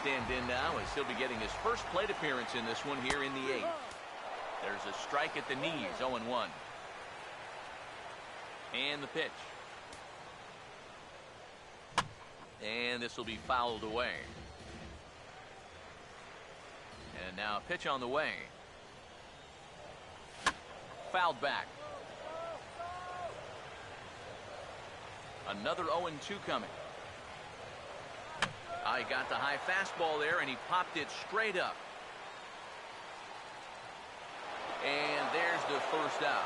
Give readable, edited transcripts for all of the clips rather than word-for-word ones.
stand in now as he'll be getting his first plate appearance in this one here in the 8th. There's a strike at the knees, 0-1. And the pitch. And this will be fouled away. And now a pitch on the way. Fouled back. Another 0-2 coming. He got the high fastball there, and he popped it straight up. And there's the first out.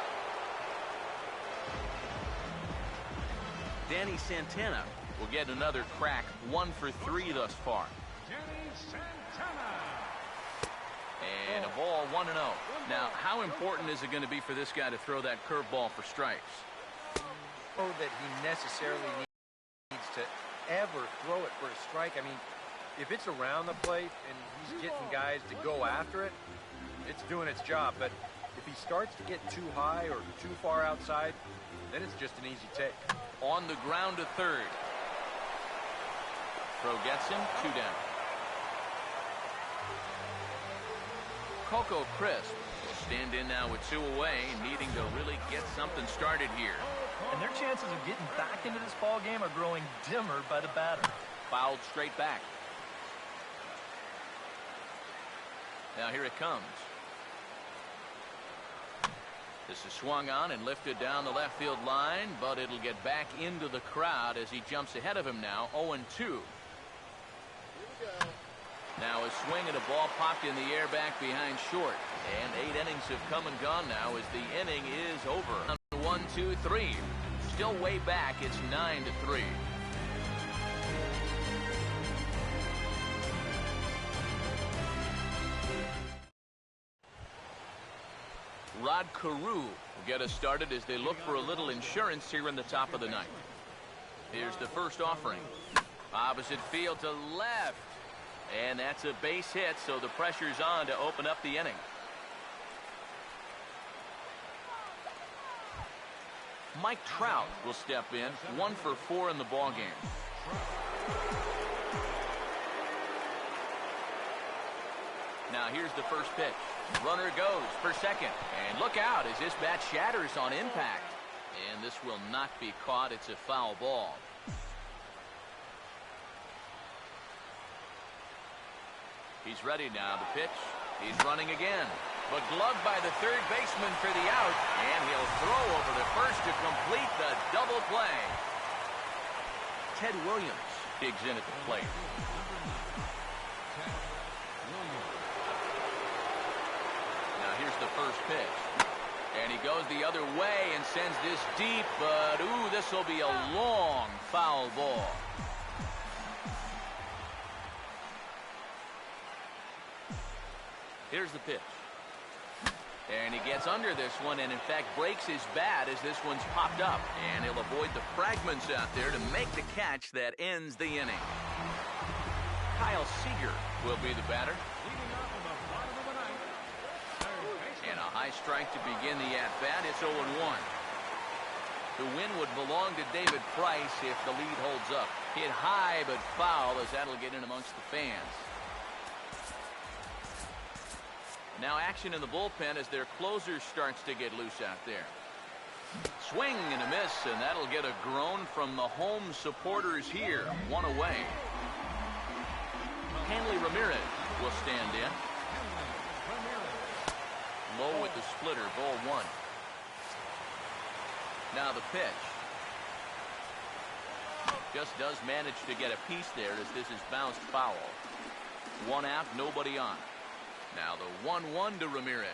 Danny Santana will get another crack, 1 for 3 thus far. Danny Santana. And a ball, 1-0. Now, how important is it going to be for this guy to throw that curveball for strikes? That he necessarily needs to ever throw it for a strike. I mean, if it's around the plate and he's getting guys to go after it, it's doing its job. But if he starts to get too high or too far outside, then it's just an easy take. On the ground to third. Throw gets him, 2 down. Coco Crisp will stand in now with 2 away, needing to really get something started here. And their chances of getting back into this ball game are growing dimmer by the batter. Fouled straight back. Now here it comes. This is swung on and lifted down the left field line, but it'll get back into the crowd as he jumps ahead of him now, 0-2. Now a swing and a ball popped in the air back behind short. And 8 innings have come and gone now as the inning is over. 1, 2, 3. Still way back. It's 9-3. Rod Carew will get us started as they look for a little insurance here in the top of the 9th. Here's the first offering. Opposite field to left. And that's a base hit, so the pressure's on to open up the inning. Mike Trout will step in, 1 for 4 in the ballgame. Now here's the first pitch. Runner goes for second. And look out as this bat shatters on impact. And this will not be caught. It's a foul ball. He's ready now. The pitch. He's running again. But gloved by the third baseman for the out. And he'll throw over the first to complete the double play. Ted Williams digs in at the plate. Now here's the first pitch. And he goes the other way and sends this deep. But, ooh, this will be a long foul ball. Here's the pitch. And he gets under this one and, in fact, breaks his bat as this one's popped up. And he'll avoid the fragments out there to make the catch that ends the inning. Kyle Seager will be the batter. And a high strike to begin the at-bat. It's 0-1. The win would belong to David Price if the lead holds up. Hit high but foul as that'll get in amongst the fans. Now action in the bullpen as their closer starts to get loose out there. Swing and a miss, and that'll get a groan from the home supporters here. 1 away. Hanley Ramirez will stand in. Low with the splitter, ball 1. Now the pitch. Just does manage to get a piece there as this is bounced foul. 1 out, nobody on. Now the 1-1 to Ramirez.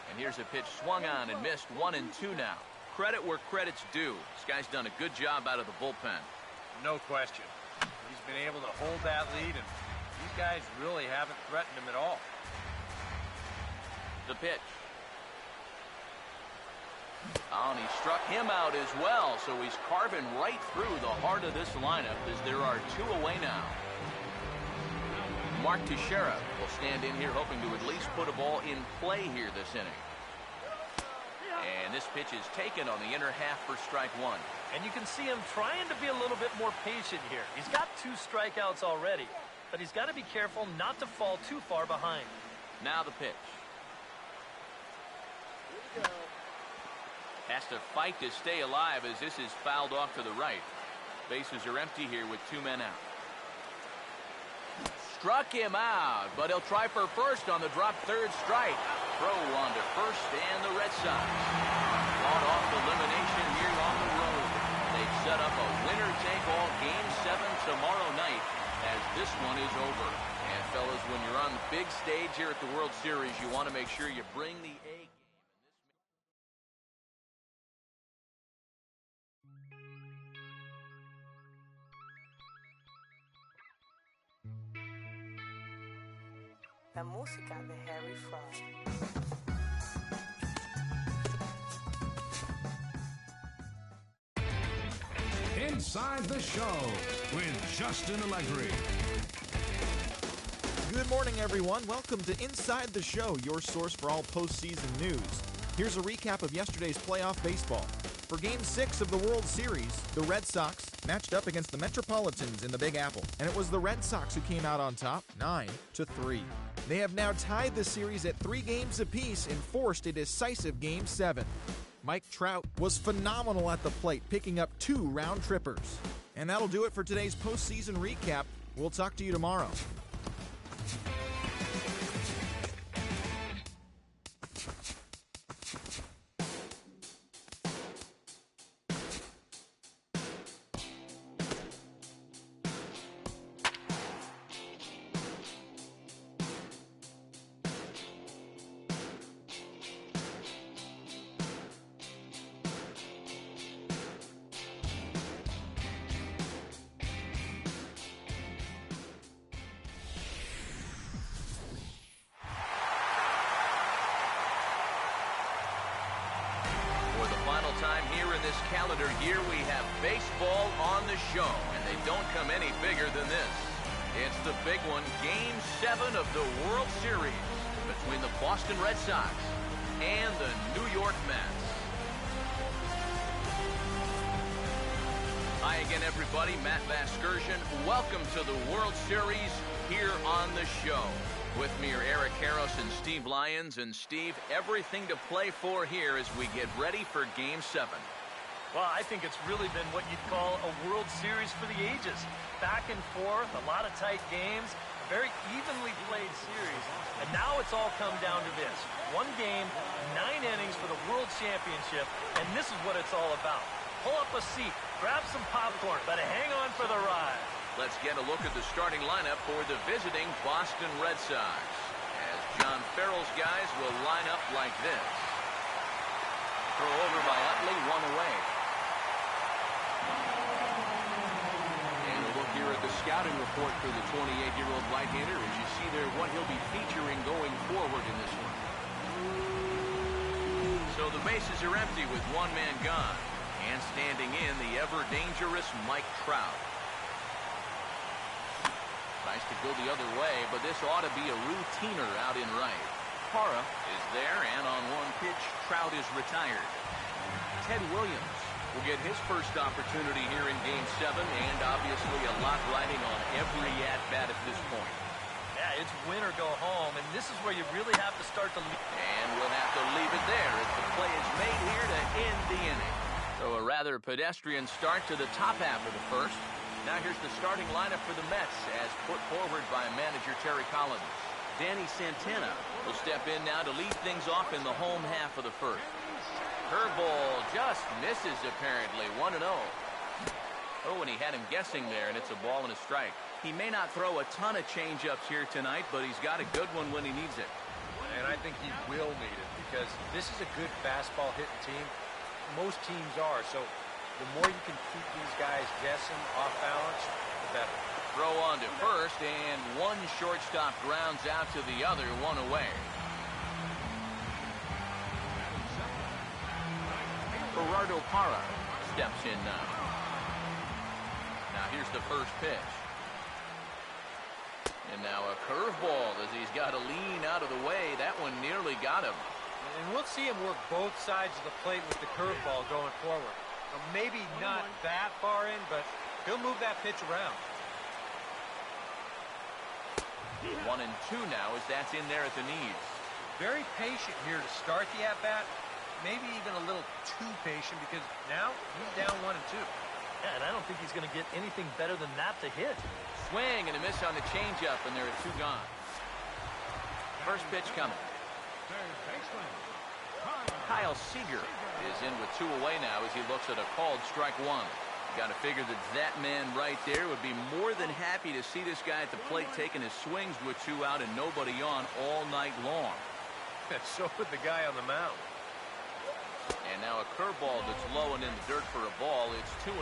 And here's a pitch swung on and missed. 1-2 now. Credit where credit's due. This guy's done a good job out of the bullpen. No question. He's been able to hold that lead, and these guys really haven't threatened him at all. The pitch. Oh, and he struck him out as well, so he's carving right through the heart of this lineup as there are 2 away now. Mark Teixeira will stand in here hoping to at least put a ball in play here this inning. And this pitch is taken on the inner half for strike 1. And you can see him trying to be a little bit more patient here. He's got 2 strikeouts already, but he's got to be careful not to fall too far behind. Now the pitch. Has to fight to stay alive as this is fouled off to the right. Bases are empty here with 2 men out. Struck him out, but he'll try for first on the drop third strike. Throw on to first, and the Red Sox fought off elimination here on the road. They've set up a winner-take-all Game 7 tomorrow night as this one is over. And fellas, when you're on the big stage here at the World Series, you want to make sure you bring the A game. La música de Harry Fraud. Inside the Show with Justin Allegri. Good morning, everyone. Welcome to Inside the Show, your source for all postseason news. Here's a recap of yesterday's playoff baseball. For Game 6 of the World Series, the Red Sox matched up against the Metropolitans in the Big Apple, and it was the Red Sox who came out on top, 9-3. They have now tied the series at 3 games apiece and forced a decisive Game 7. Mike Trout was phenomenal at the plate, picking up 2 round trippers. And that'll do it for today's postseason recap. We'll talk to you tomorrow. Time here in this calendar year, we have baseball on the show, and they don't come any bigger than this. It's the big one, Game 7 of the World Series between the Boston Red Sox and the New York Mets. Hi again, everybody. Matt Vasgersian. Welcome to the World Series here on the show. With me are Eric Harris and Steve Lyons. And Steve, everything to play for here as we get ready for Game 7. Well, I think it's really been what you'd call a World Series for the ages. Back and forth, a lot of tight games, a very evenly played series. And now it's all come down to this. 1 game, 9 innings for the World Championship, and this is what it's all about. Pull up a seat, grab some popcorn, but hang on for the ride. Let's get a look at the starting lineup for the visiting Boston Red Sox, as John Farrell's guys will line up like this. Throw over by Utley, 1 away. And a look here at the scouting report for the 28-year-old right-hander as you see there what he'll be featuring going forward in this one. So the bases are empty with 1 man gone. And standing in, the ever-dangerous Mike Trout. Tries to go the other way, but this ought to be a routiner out in right. Parra is there, and on 1 pitch, Trout is retired. Ted Williams will get his first opportunity here in Game 7, and obviously a lot riding on every at-bat at this point. Yeah, it's win or go home, and this is where you really have to start to lead. And we'll have to leave it there as the play is made here to end the inning. So a rather pedestrian start to the top half of the first. Now here's the starting lineup for the Mets as put forward by manager Terry Collins. Danny Santana will step in now to lead things off in the home half of the first. Curveball just misses apparently, 1-0. Oh, and he had him guessing there, and it's a ball and a strike. He may not throw a ton of changeups here tonight, but he's got a good one when he needs it. And I think he will need it because this is a good fastball hitting team. Most teams are, so the more you can keep these guys guessing off balance, the better. Throw on to first, and 1 shortstop grounds out to the other, 1 away. Gerardo Parra steps in now. Now here's the first pitch. And now a curveball as he's got to lean out of the way. That one nearly got him. And we'll see him work both sides of the plate with the curveball going forward. Maybe not that far in, but he'll move that pitch around. 1-2 now as that's in there at the knees. Very patient here to start the at-bat. Maybe even a little too patient because now he's down 1-2. Yeah, and I don't think he's going to get anything better than that to hit. Swing and a miss on the changeup, and there are 2 gone. First pitch coming. Kyle Seager is in with 2 away now as he looks at a called strike 1. Got to figure that man right there would be more than happy to see this guy at the plate taking his swings with 2 out and nobody on all night long. So would the guy on the mound. And now a curveball that's low and in the dirt for a ball. It's 2-1.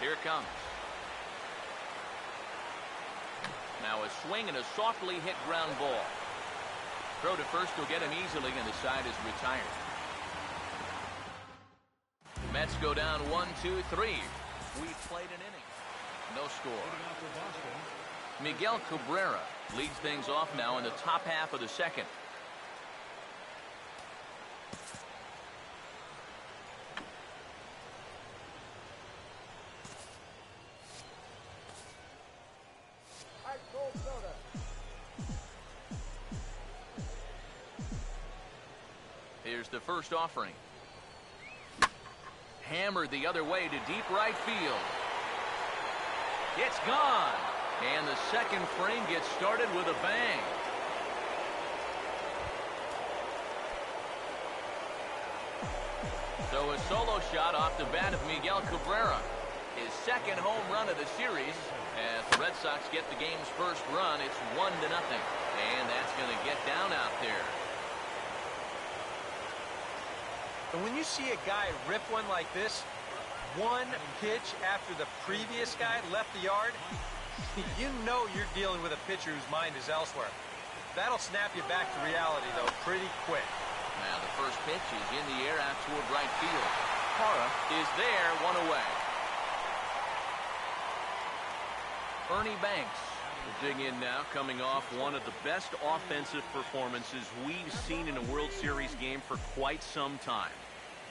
Here it comes. Now a swing and a softly hit ground ball. Throw to first will get him easily, and the side is retired. Mets go down 1-2-3. We've played an inning. No score. Miguel Cabrera leads things off now in the top half of the second. Here's the first offering. Hammered the other way to deep right field. It's gone. And the second frame gets started with a bang. So a solo shot off the bat of Miguel Cabrera. His second home run of the series. As the Red Sox get the game's first run, it's 1-0. And that's going to get down out there. And when you see a guy rip one like this, 1 pitch after the previous guy left the yard, you know you're dealing with a pitcher whose mind is elsewhere. That'll snap you back to reality, though, pretty quick. Now the first pitch is in the air out toward right field. Parra is there, 1 away. Ernie Banks will dig in now, coming off one of the best offensive performances we've seen in a World Series game for quite some time.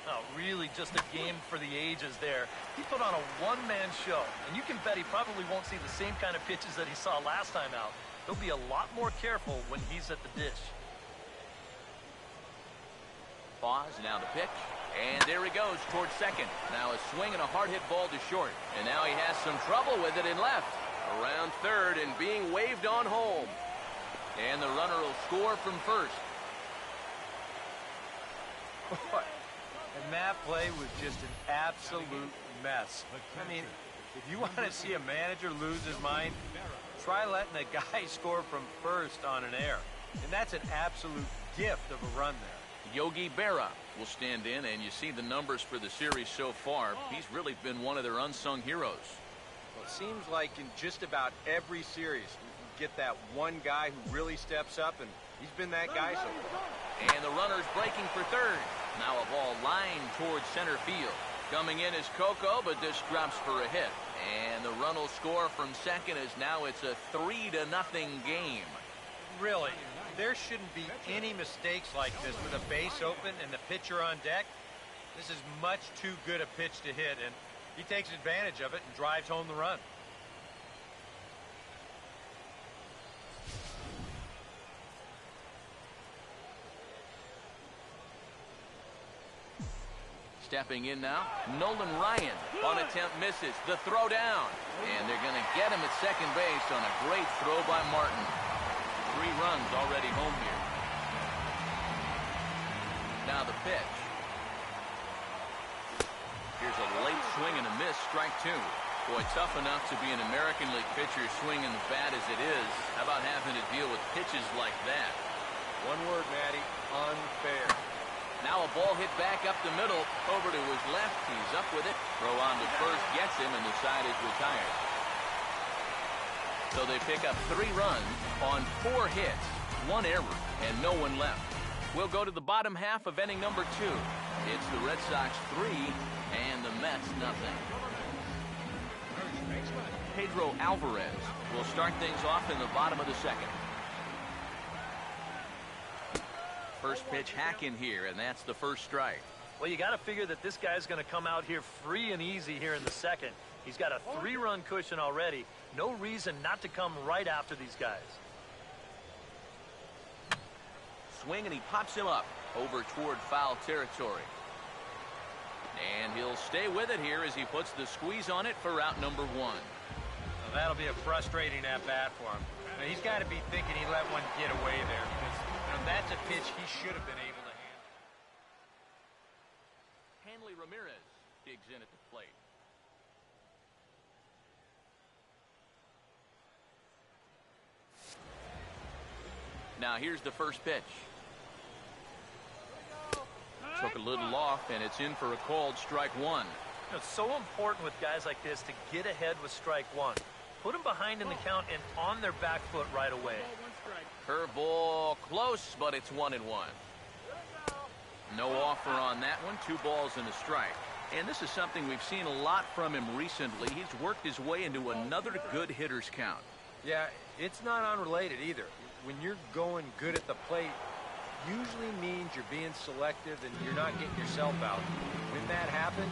Oh, really just a game for the ages there. He put on a one-man show, and you can bet he probably won't see the same kind of pitches that he saw last time out. He'll be a lot more careful when he's at the dish. Pause, now the pitch, and there he goes towards second. Now a swing and a hard hit ball to short, and now he has some trouble with it in left. Around third and being waved on home. And the runner will score from first. And that play was just an absolute mess. I mean, if you want to see a manager lose his mind, try letting a guy score from first on an error. And that's an absolute gift of a run there. Yogi Berra will stand in, and you see the numbers for the series so far. He's really been one of their unsung heroes. Well, it seems like in just about every series, you get that one guy who really steps up, and he's been that guy so far. And the runner's breaking for third. Now a ball lined towards center field. Coming in is Coco, but this drops for a hit. And the run will score from second as now it's a 3-0 game. Really, there shouldn't be any mistakes like this with a base open and the pitcher on deck. This is much too good a pitch to hit, and he takes advantage of it and drives home the run. Stepping in now, Nolan Ryan on attempt misses. The throw down. And they're going to get him at second base on a great throw by Martin. 3 runs already home here. Now the pitch. Here's a late swing and a miss, strike 2. Boy, tough enough to be an American League pitcher swinging the bat as it is. How about having to deal with pitches like that? One word, Matty, unfair. Now a ball hit back up the middle, over to his left. He's up with it. Throw on to first, gets him, and the side is retired. So they pick up 3 runs on 4 hits, 1 error, and no one left. We'll go to the bottom half of inning number 2. It's the Red Sox 3 and the Mets nothing. Pedro Alvarez will start things off in the bottom of the second. First pitch hack in here, and that's the first strike. Well, you got to figure that this guy's going to come out here free and easy here in the second. He's got a 3-run cushion already. No reason not to come right after these guys. Swing, and he pops him up over toward foul territory. And he'll stay with it here as he puts the squeeze on it for out number 1. Well, that'll be a frustrating at-bat for him. Now, he's got to be thinking he let one get away there, because that's a pitch he should have been able to handle. Hanley Ramirez digs in at the plate. Now here's the first pitch. Took a little off, and it's in for a called strike 1. You know, it's so important with guys like this to get ahead with strike 1. Put them behind in the count and on their back foot right away. Curveball close, but it's 1-1. No offer on that one. 2 balls and a strike. And this is something we've seen a lot from him recently. He's worked his way into another good hitter's count. Yeah, it's not unrelated either. When you're going good at the plate, usually means you're being selective and you're not getting yourself out. When that happens,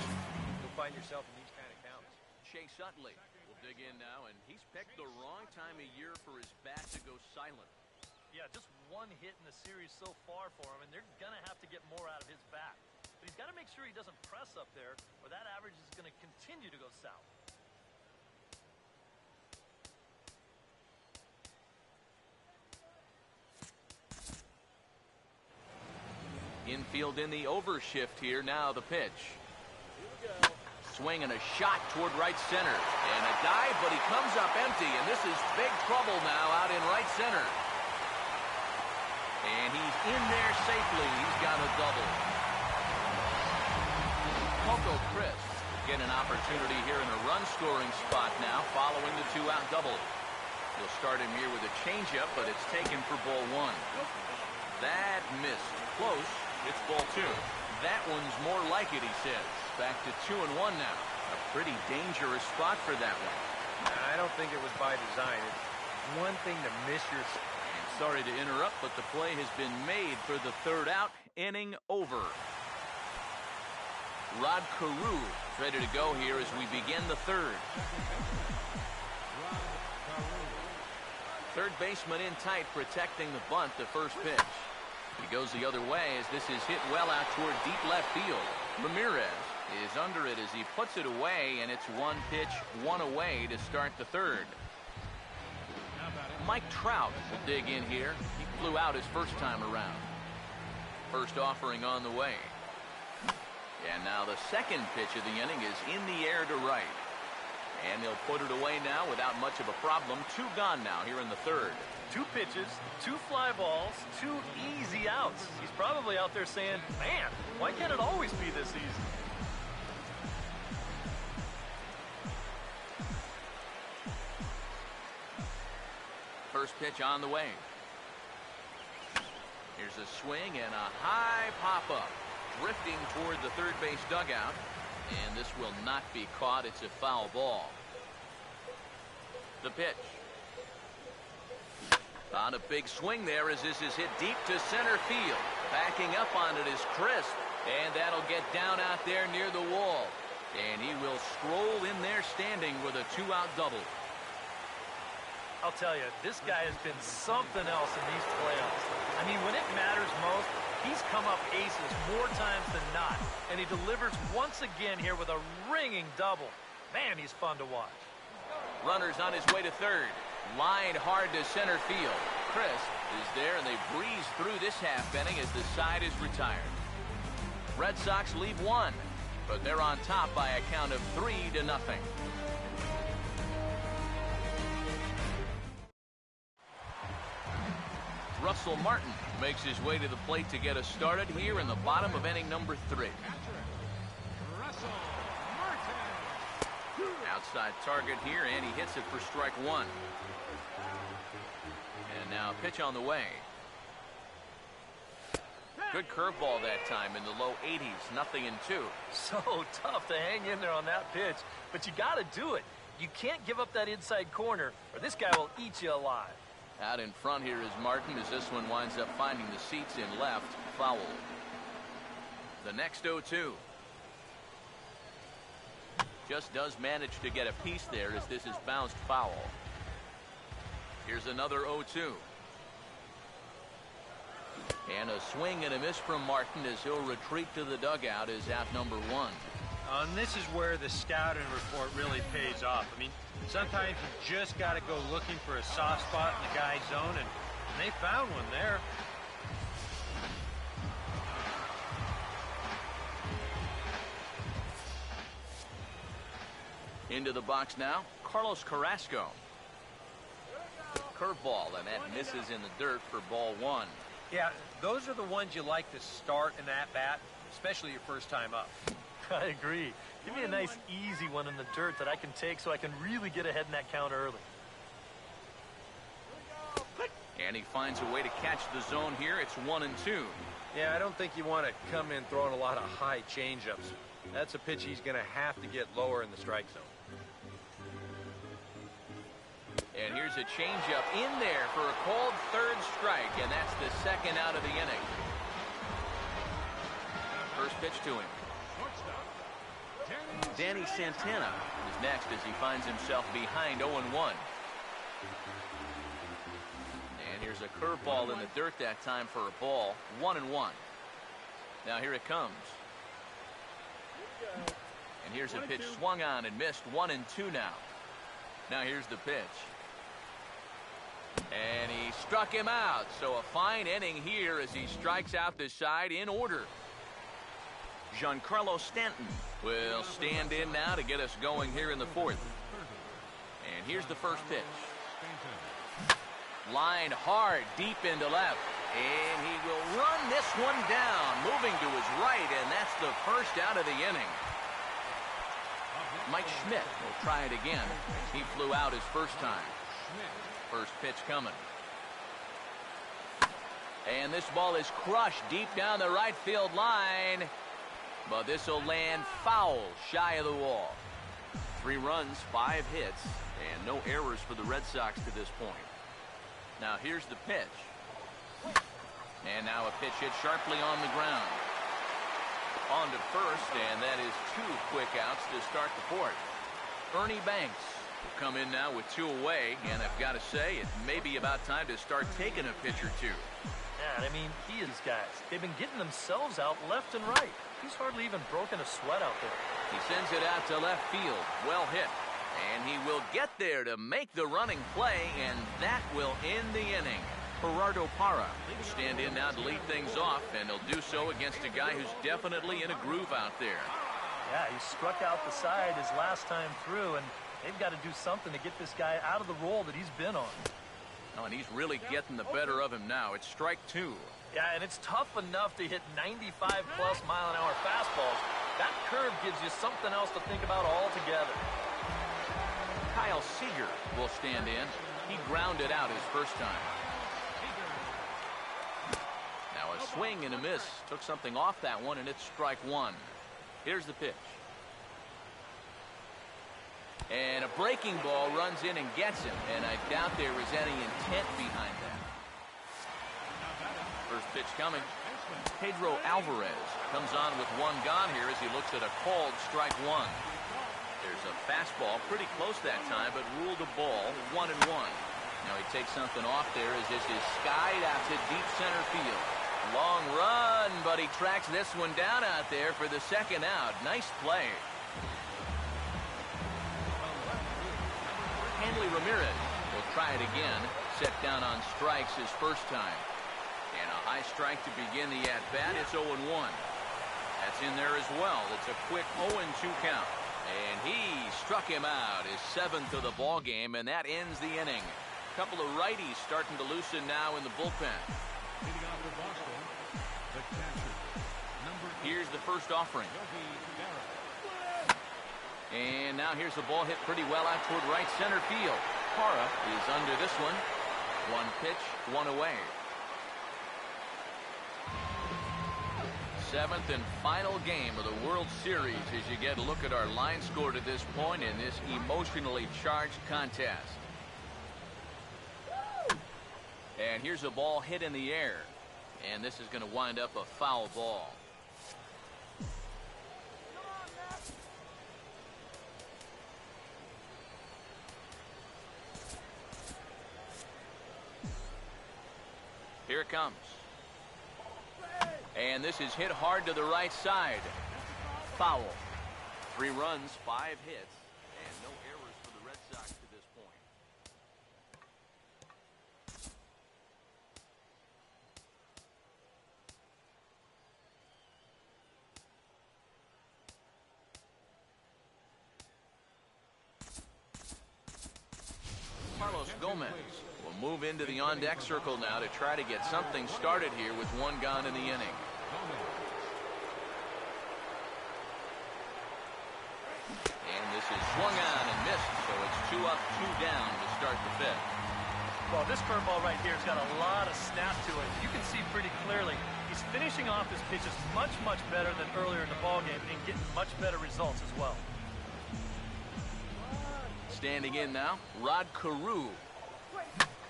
you'll find yourself in these kind of counts. Chase Utley will dig in now, and he's picked the wrong time of year for his bat to go silent. Yeah, just 1 hit in the series so far for him, and they're going to have to get more out of his bat. But he's got to make sure he doesn't press up there, or that average is going to continue to go south. Infield in the overshift here. Now the pitch. Swing and a shot toward right center. And a dive, but he comes up empty. And this is big trouble now out in right center. And he's in there safely. He's got a double. Coco Chris get an opportunity here in a run-scoring spot now following the 2-out double. He'll start him here with a changeup, but it's taken for ball 1. That missed. Close. It's ball 2. That one's more like it, he says. Back to 2-1 now. A pretty dangerous spot for that one. I don't think it was by design. It's one thing to miss your... And sorry to interrupt, but the play has been made for the 3rd out. Inning over. Rod Carew ready to go here as we begin the 3rd. Third baseman in tight, protecting the bunt, the first pitch. He goes the other way as this is hit well out toward deep left field. Ramirez is under it as he puts it away, and it's 1 pitch, 1 away to start the 3rd. Mike Trout will dig in here. He flew out his first time around. First offering on the way. And now the second pitch of the inning is in the air to right. And they'll put it away now without much of a problem. 2 gone now here in the 3rd. 2 pitches, 2 fly balls, 2 easy outs. He's probably out there saying, man, why can't it always be this easy? First pitch on the way. Here's a swing and a high pop-up. Drifting toward the third base dugout. And this will not be caught. It's a foul ball. The pitch. On a big swing there as this is hit deep to center field. Backing up on it is Crisp. And that'll get down out there near the wall. And he will stroll in there standing with a 2-out double. I'll tell you, this guy has been something else in these playoffs. I mean, when it matters most, he's come up aces more times than not. And he delivers once again here with a ringing double. Man, he's fun to watch. Runners on his way to third. Lined hard to center field. Crisp is there, and they breeze through this half inning as the side is retired. Red Sox lead 1, but they're on top by a count of 3-0. Russell Martin makes his way to the plate to get us started here in the bottom of inning number 3. Outside target here, and he hits it for strike 1. And now pitch on the way. Good curveball that time in the low 80s, 0-2. So tough to hang in there on that pitch, but you got to do it. You can't give up that inside corner, or this guy will eat you alive. Out in front here is Martin as this one winds up finding the seats in left. Foul. The next 0-2. Just does manage to get a piece there as this is bounced foul. Here's another 0-2. And a swing and a miss from Martin as he'll retreat to the dugout as out number 1. And this is where the scouting report really pays off. I mean, sometimes you just got to go looking for a soft spot in the guy's zone, and they found one there. Into the box now, Carlos Carrasco. Curveball, and that misses in the dirt for ball 1. Yeah, those are the ones you like to start in that bat, especially your first time up. I agree. Give me a nice, easy one in the dirt that I can take so I can really get ahead in that count early. And he finds a way to catch the zone here. It's 1-2. Yeah, I don't think you want to come in throwing a lot of high changeups. That's a pitch he's going to have to get lower in the strike zone. And here's a changeup in there for a called third strike, and that's the second out of the inning. First pitch to him. Danny Santana is next as he finds himself behind 0-1. And here's a curveball in the dirt that time for a ball. 1-1. Now here it comes. And here's a pitch swung on and missed. 1-2 now. Now here's the pitch. And he struck him out. So a fine inning here as he strikes out the side in order. Giancarlo Stanton will stand in now to get us going here in the 4th. And here's the first pitch. Line hard deep into left. And he will run this one down, moving to his right, and that's the first out of the inning. Mike Schmidt will try it again. He flew out his first time. First pitch coming. And this ball is crushed deep down the right field line. But this will land foul shy of the wall. 3 runs, 5 hits, and no errors for the Red Sox to this point. Now here's the pitch. And now a pitch hit sharply on the ground. On to first, and that is 2 quick outs to start the 4th. Ernie Banks will come in now with 2 away, and I've got to say, it may be about time to start taking a pitch or 2. Yeah, I mean, these guys, they've been getting themselves out left and right. He's hardly even broken a sweat out there. He sends it out to left field. Well hit. And he will get there to make the running play, and that will end the inning. Gerardo Parra will stand in now to lead things off, and he'll do so against a guy who's definitely in a groove out there. Yeah, he struck out the side his last time through, and they've got to do something to get this guy out of the role that he's been on. Oh, and he's really getting the better of him now. It's strike 2. Yeah, and it's tough enough to hit 95-plus mile-an-hour fastballs. That curve gives you something else to think about altogether. Kyle Seager will stand in. He grounded out his first time. Now a swing and a miss. Took something off that one, and it's strike 1. Here's the pitch. And a breaking ball runs in and gets him, and I doubt there is any intent behind that. First pitch coming. Pedro Alvarez comes on with 1 gone here as he looks at a called strike 1. There's a fastball pretty close that time, but ruled a ball. 1-1. Now he takes something off there as this is skied out to deep center field. Long run, but he tracks this one down out there for the second out. Nice play. Hanley Ramirez will try it again. Set down on strikes his first time. And a high strike to begin the at-bat. It's 0-1. That's in there as well. It's a quick 0-2 count. And he struck him out, his 7th of the ball game, and that ends the inning. A couple of righties starting to loosen now in the bullpen. Here's the first offering. And now here's the ball hit pretty well out toward right center field. Parra is under this one. 1 pitch, 1 away. 7th and final game of the World Series as you get a look at our line score to this point in this emotionally charged contest. And here's a ball hit in the air. And this is going to wind up a foul ball. Here it comes. And this is hit hard to the right side. Foul. 3 runs, 5 hits, and no errors for the Red Sox to this point. Carlos Gomez will move into the on-deck circle now to try to get something started here with 1 gone in the inning. And this is swung on and missed, so it's 2 up, 2 down to start the 5th. Well, this curveball right here has got a lot of snap to it. You can see pretty clearly he's finishing off his pitches much, much better than earlier in the ballgame and getting much better results as well. Standing in now, Rod Carew.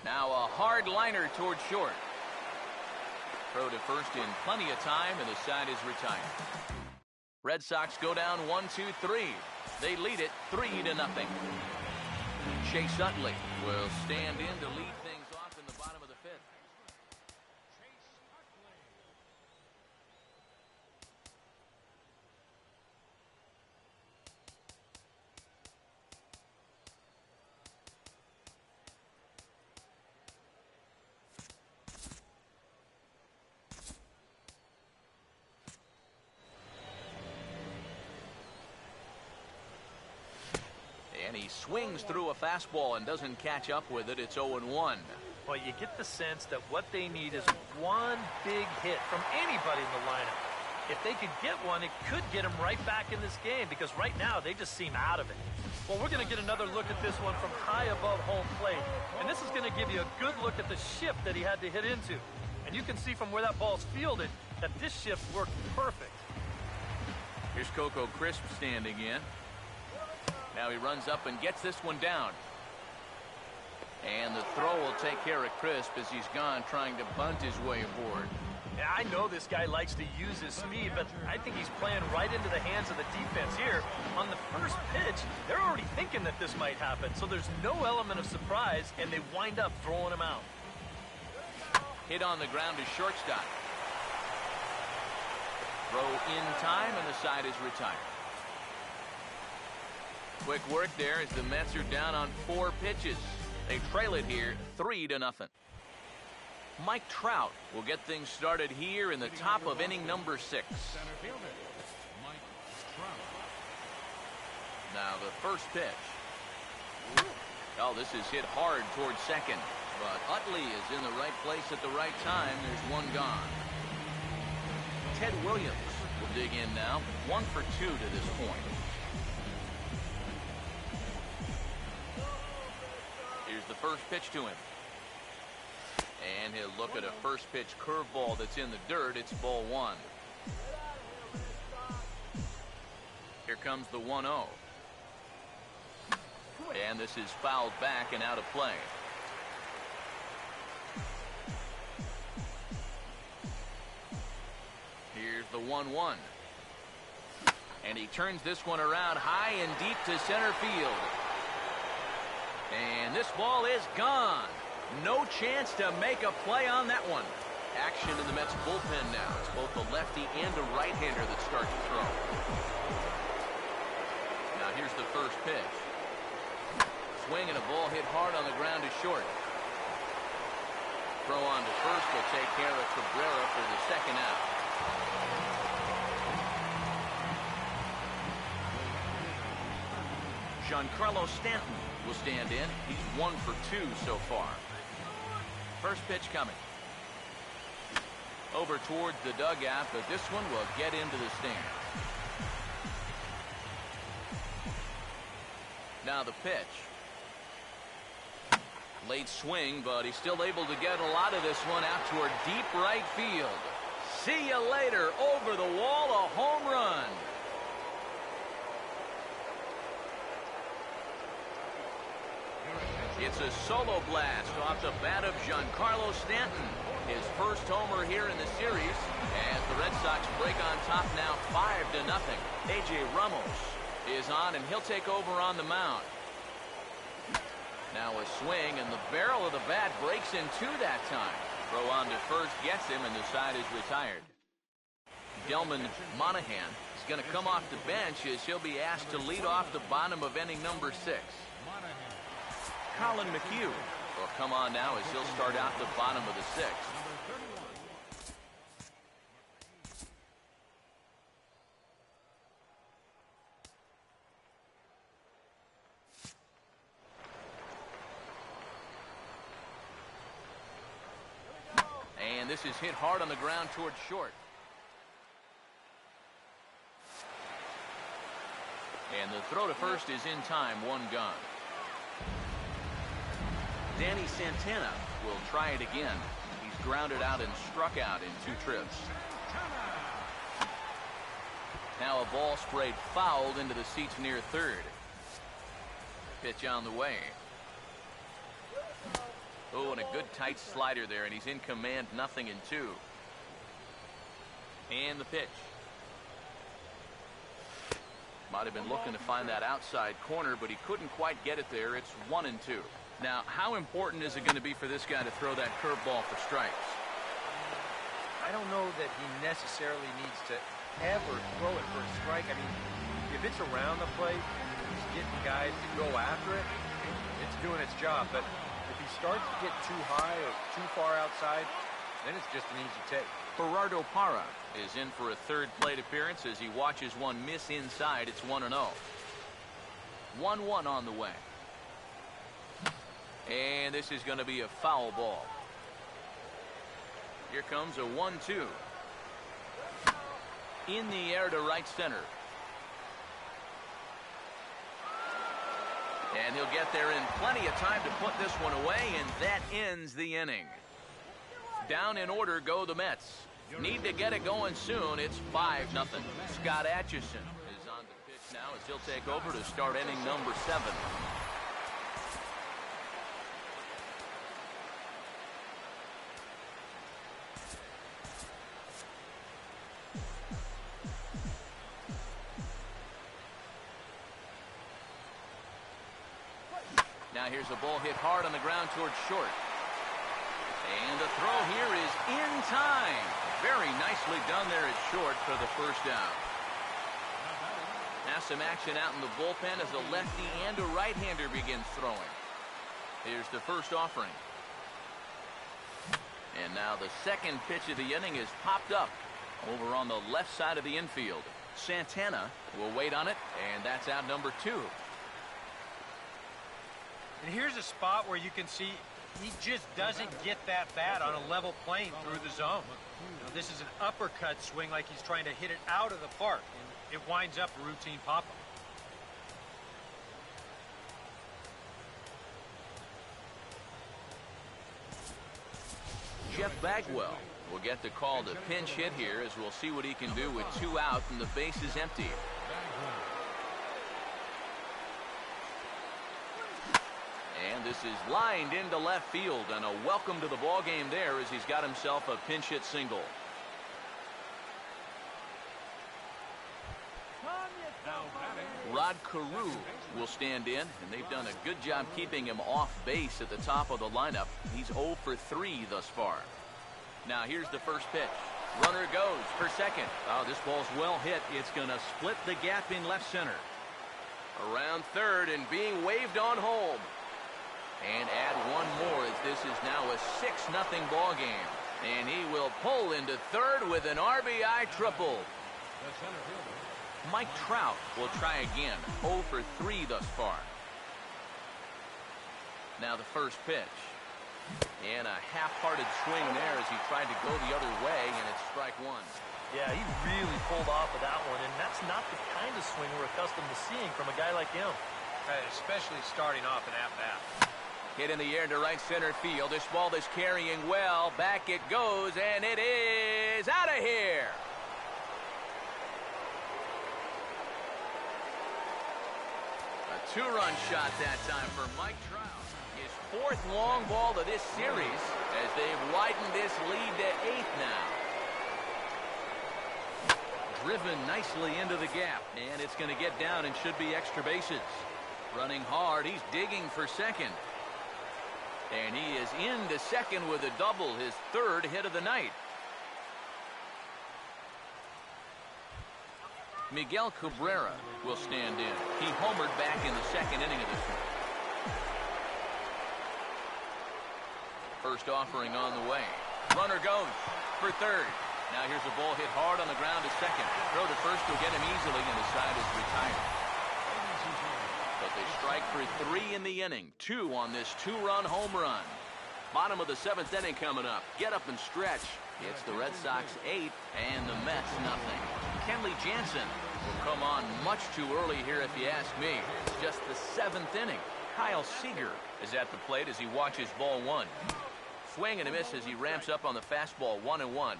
Now a hard liner toward short. Throw to first in plenty of time, and the side is retired. Red Sox go down 1-2-3. They lead it 3-0. Chase Utley will stand in to lead things off in the bottom of the 5th. And he swings through a fastball and doesn't catch up with it. It's 0-1. Well, you get the sense that what they need is one big hit from anybody in the lineup. If they could get one, it could get them right back in this game, because right now they just seem out of it. Well, we're going to get another look at this one from high above home plate. And this is going to give you a good look at the shift that he had to hit into. And you can see from where that ball's fielded that this shift worked perfect. Here's Coco Crisp standing in. Now he runs up and gets this one down. And the throw will take care of Crisp as he's gone trying to bunt his way aboard. Yeah, I know this guy likes to use his speed, but I think he's playing right into the hands of the defense here. On the first pitch, they're already thinking that this might happen, so there's no element of surprise, and they wind up throwing him out. Hit on the ground to shortstop. Throw in time, and the side is retired. Quick work there as the Mets are down on 4 pitches. They trail it here 3-0. Mike Trout will get things started here in the top of inning number 6. Now the first pitch. Oh, this is hit hard towards second. But Utley is in the right place at the right time. There's 1 gone. Ted Williams will dig in now. 1 for 2 to this point. Here's the first pitch to him. And he'll look at a first pitch curveball that's in the dirt. It's ball 1. Here comes the 1-0. And this is fouled back and out of play. Here's the 1-1. And he turns this one around high and deep to center field. And this ball is gone. No chance to make a play on that one. Action in the Mets bullpen now. It's both a lefty and a right-hander that start to throw. Now here's the first pitch. Swing and a ball hit hard on the ground to short. Throw on to first will take care of Cabrera for the second out. Giancarlo Stanton will stand in. He's 1 for 2 so far. First pitch coming. Over towards the dugout, but this one will get into the stand. Now the pitch. Late swing, but he's still able to get a lot of this one out toward deep right field. See you later. Over the wall, a home run. It's a solo blast off the bat of Giancarlo Stanton. His first homer here in the series as the Red Sox break on top now 5-0. A.J. Ramos is on, and he'll take over on the mound. Now a swing, and the barrel of the bat breaks in 2 that time. Throw on to first gets him, and the side is retired. Delman Monahan is going to come off the bench as he'll be asked to lead off the bottom of inning number 6. Colin McHugh will come on now as he'll start out the bottom of the 6th. And this is hit hard on the ground towards short. And the throw to first is in time, 1 gone. Danny Santana will try it again. He's grounded out and struck out in 2 trips. Now a ball sprayed fouled into the seats near third. Pitch on the way. Oh, and a good tight slider there, and he's in command, 0-2. And the pitch. Might have been looking to find that outside corner, but he couldn't quite get it there. It's 1-2. Now, how important is it going to be for this guy to throw that curveball for strikes? I don't know that he necessarily needs to ever throw it for a strike. I mean, if it's around the plate, he's getting guys to go after it, it's doing its job. But if he starts to get too high or too far outside, then it's just an easy take. Gerardo Parra is in for a 3rd plate appearance as he watches one miss inside. It's 1-0. 1-1 on the way. And this is going to be a foul ball. Here comes a 1-2. In the air to right center. And he'll get there in plenty of time to put this one away, and that ends the inning. Down in order go the Mets. Need to get it going soon. It's 5-0. Scott Atchison is on the pitch now as he'll take over to start inning number 7. Now here's a ball hit hard on the ground towards short. And the throw here is in time. Very nicely done there at short for the first down. Now some action out in the bullpen as a lefty and a right-hander begins throwing. Here's the first offering. And now the second pitch of the inning is popped up over on the left side of the infield. Santana will wait on it, and that's out number 2. And here's a spot where you can see he just doesn't get that bat on a level plane through the zone. Now, this is an uppercut swing like he's trying to hit it out of the park, and it winds up a routine pop-up. Jeff Bagwell will get the call to pinch hit here as we'll see what he can do with 2 out and the base is empty. And this is lined into left field, and a welcome to the ball game there as he's got himself a pinch hit single. Rod Carew will stand in, and they've done a good job keeping him off base at the top of the lineup. He's 0 for 3 thus far. Now here's the first pitch. Runner goes for second. Oh, this ball's well hit. It's going to split the gap in left center. Around third and being waved on home. And add one more as this is now a 6-0 ball game. And he will pull into third with an RBI triple. Mike Trout will try again. 0 for 3 thus far. Now the first pitch. And a half-hearted swing there as he tried to go the other way, and it's strike 1. Yeah, he really pulled off of that one, and that's not the kind of swing we're accustomed to seeing from a guy like him. Especially starting off an at-bat. Hit in the air to right center field. This ball is carrying well. Back it goes, and it is out of here. A 2-run shot that time for Mike Trout. His 4th long ball of this series as they've widened this lead to 8 now. Driven nicely into the gap, and it's going to get down and should be extra bases. Running hard, he's digging for second. And he is into second with a double, his third hit of the night. Miguel Cabrera will stand in. He homered back in the second inning of this one. First offering on the way. Runner goes for third. Now here's a ball hit hard on the ground to second. Throw to first will get him easily, and his side is retired. But they strike for 3 in the inning. 2 on this 2-run home run. Bottom of the 7th inning coming up. Get up and stretch. It's the Red Sox 8 and the Mets nothing. Kenley Jansen will come on much too early here if you ask me. It's just the 7th inning. Kyle Seager is at the plate as he watches ball 1. Swing and a miss as he ramps up on the fastball. 1-1.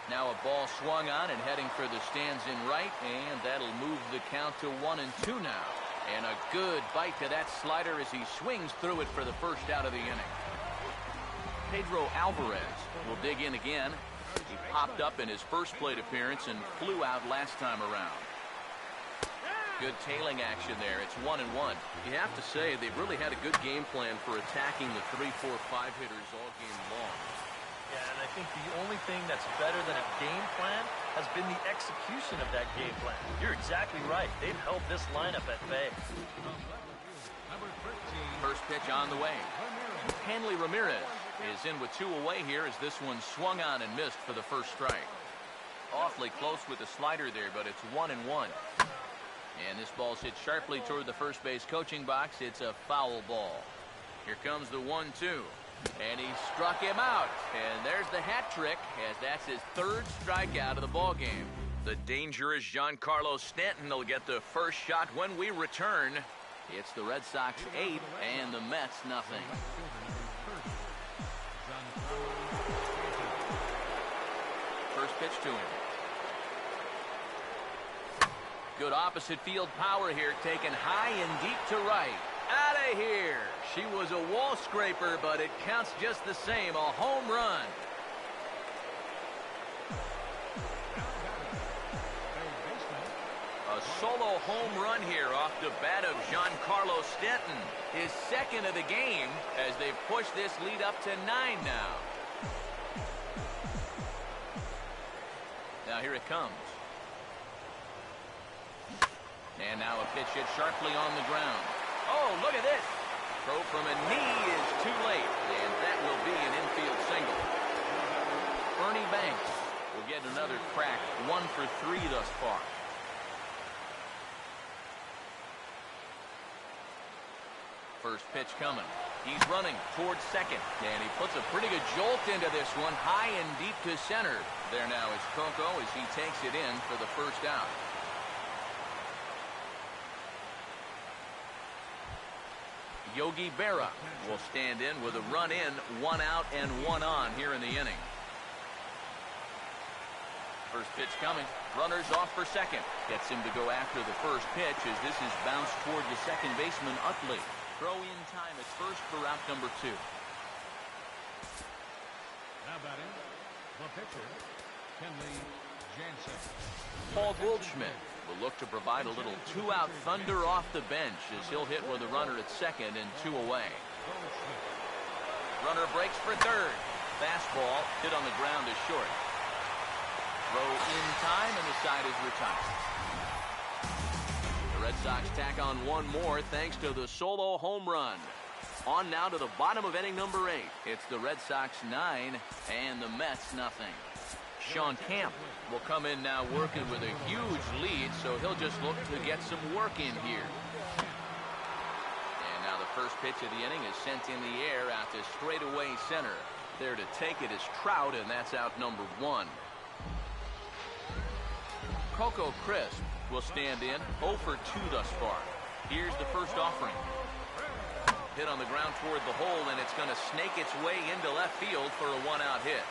Now a ball swung on and heading for the stands in right, and that'll move the count to 1-2 now. And a good bite to that slider as he swings through it for the first out of the inning. Pedro Alvarez will dig in again. He popped up in his first plate appearance and flew out last time around. Good tailing action there. It's 1-1. You have to say they've really had a good game plan for attacking the 3, 4, 5 hitters all game long. Yeah, and I think the only thing that's better than a game plan has been the execution of that game plan. You're exactly right. They've held this lineup at bay. First pitch on the way. Hanley Ramirez is in with 2 away here as this one swung on and missed for the first strike. Awfully close with the slider there, but it's 1-1. And this ball's hit sharply toward the first base coaching box. It's a foul ball. Here comes the 1-2. And he struck him out. And there's the hat trick, as that's his 3rd strikeout of the ball game. The dangerous Giancarlo Stanton will get the first shot when we return. It's the Red Sox 8 and the Mets nothing. First pitch to him. Good opposite field power here, taken high and deep to right. Out of here. She was a wall scraper, but it counts just the same. A home run. A solo home run here off the bat of Giancarlo Stanton. His 2nd of the game as they've pushed this lead up to 9 now. Now here it comes. And now a pitch hit sharply on the ground. Oh, look at this. Throw from a knee is too late, and that will be an infield single. Ernie Banks will get another crack, 1 for 3 thus far. First pitch coming. He's running towards second, and he puts a pretty good jolt into this one, high and deep to center. There now is Coco as he takes it in for the first out. Yogi Berra will stand in with a run in, 1 out and 1 on here in the inning. First pitch coming. Runners off for second. Gets him to go after the first pitch as this is bounced toward the second baseman Utley. Throw in time at first for route number 2. Now batting, the pitcher, Kenley Jansen. Paul Goldschmidt will look to provide a little 2-out thunder off the bench as he'll hit with a runner at second and 2 away. Runner breaks for third. Fastball hit on the ground is short. Throw in time and the side is retired. The Red Sox tack on 1 more thanks to the solo home run. On now to the bottom of inning number 8. It's the Red Sox 9 and the Mets nothing. Sean Camp will come in now working with a huge lead, so he'll just look to get some work in here. And now the first pitch of the inning is sent in the air out to straightaway center. There to take it is Trout, and that's out number 1. Coco Crisp will stand in 0 for 2 thus far. Here's the first offering. Hit on the ground toward the hole, and it's going to snake its way into left field for a 1-out hit.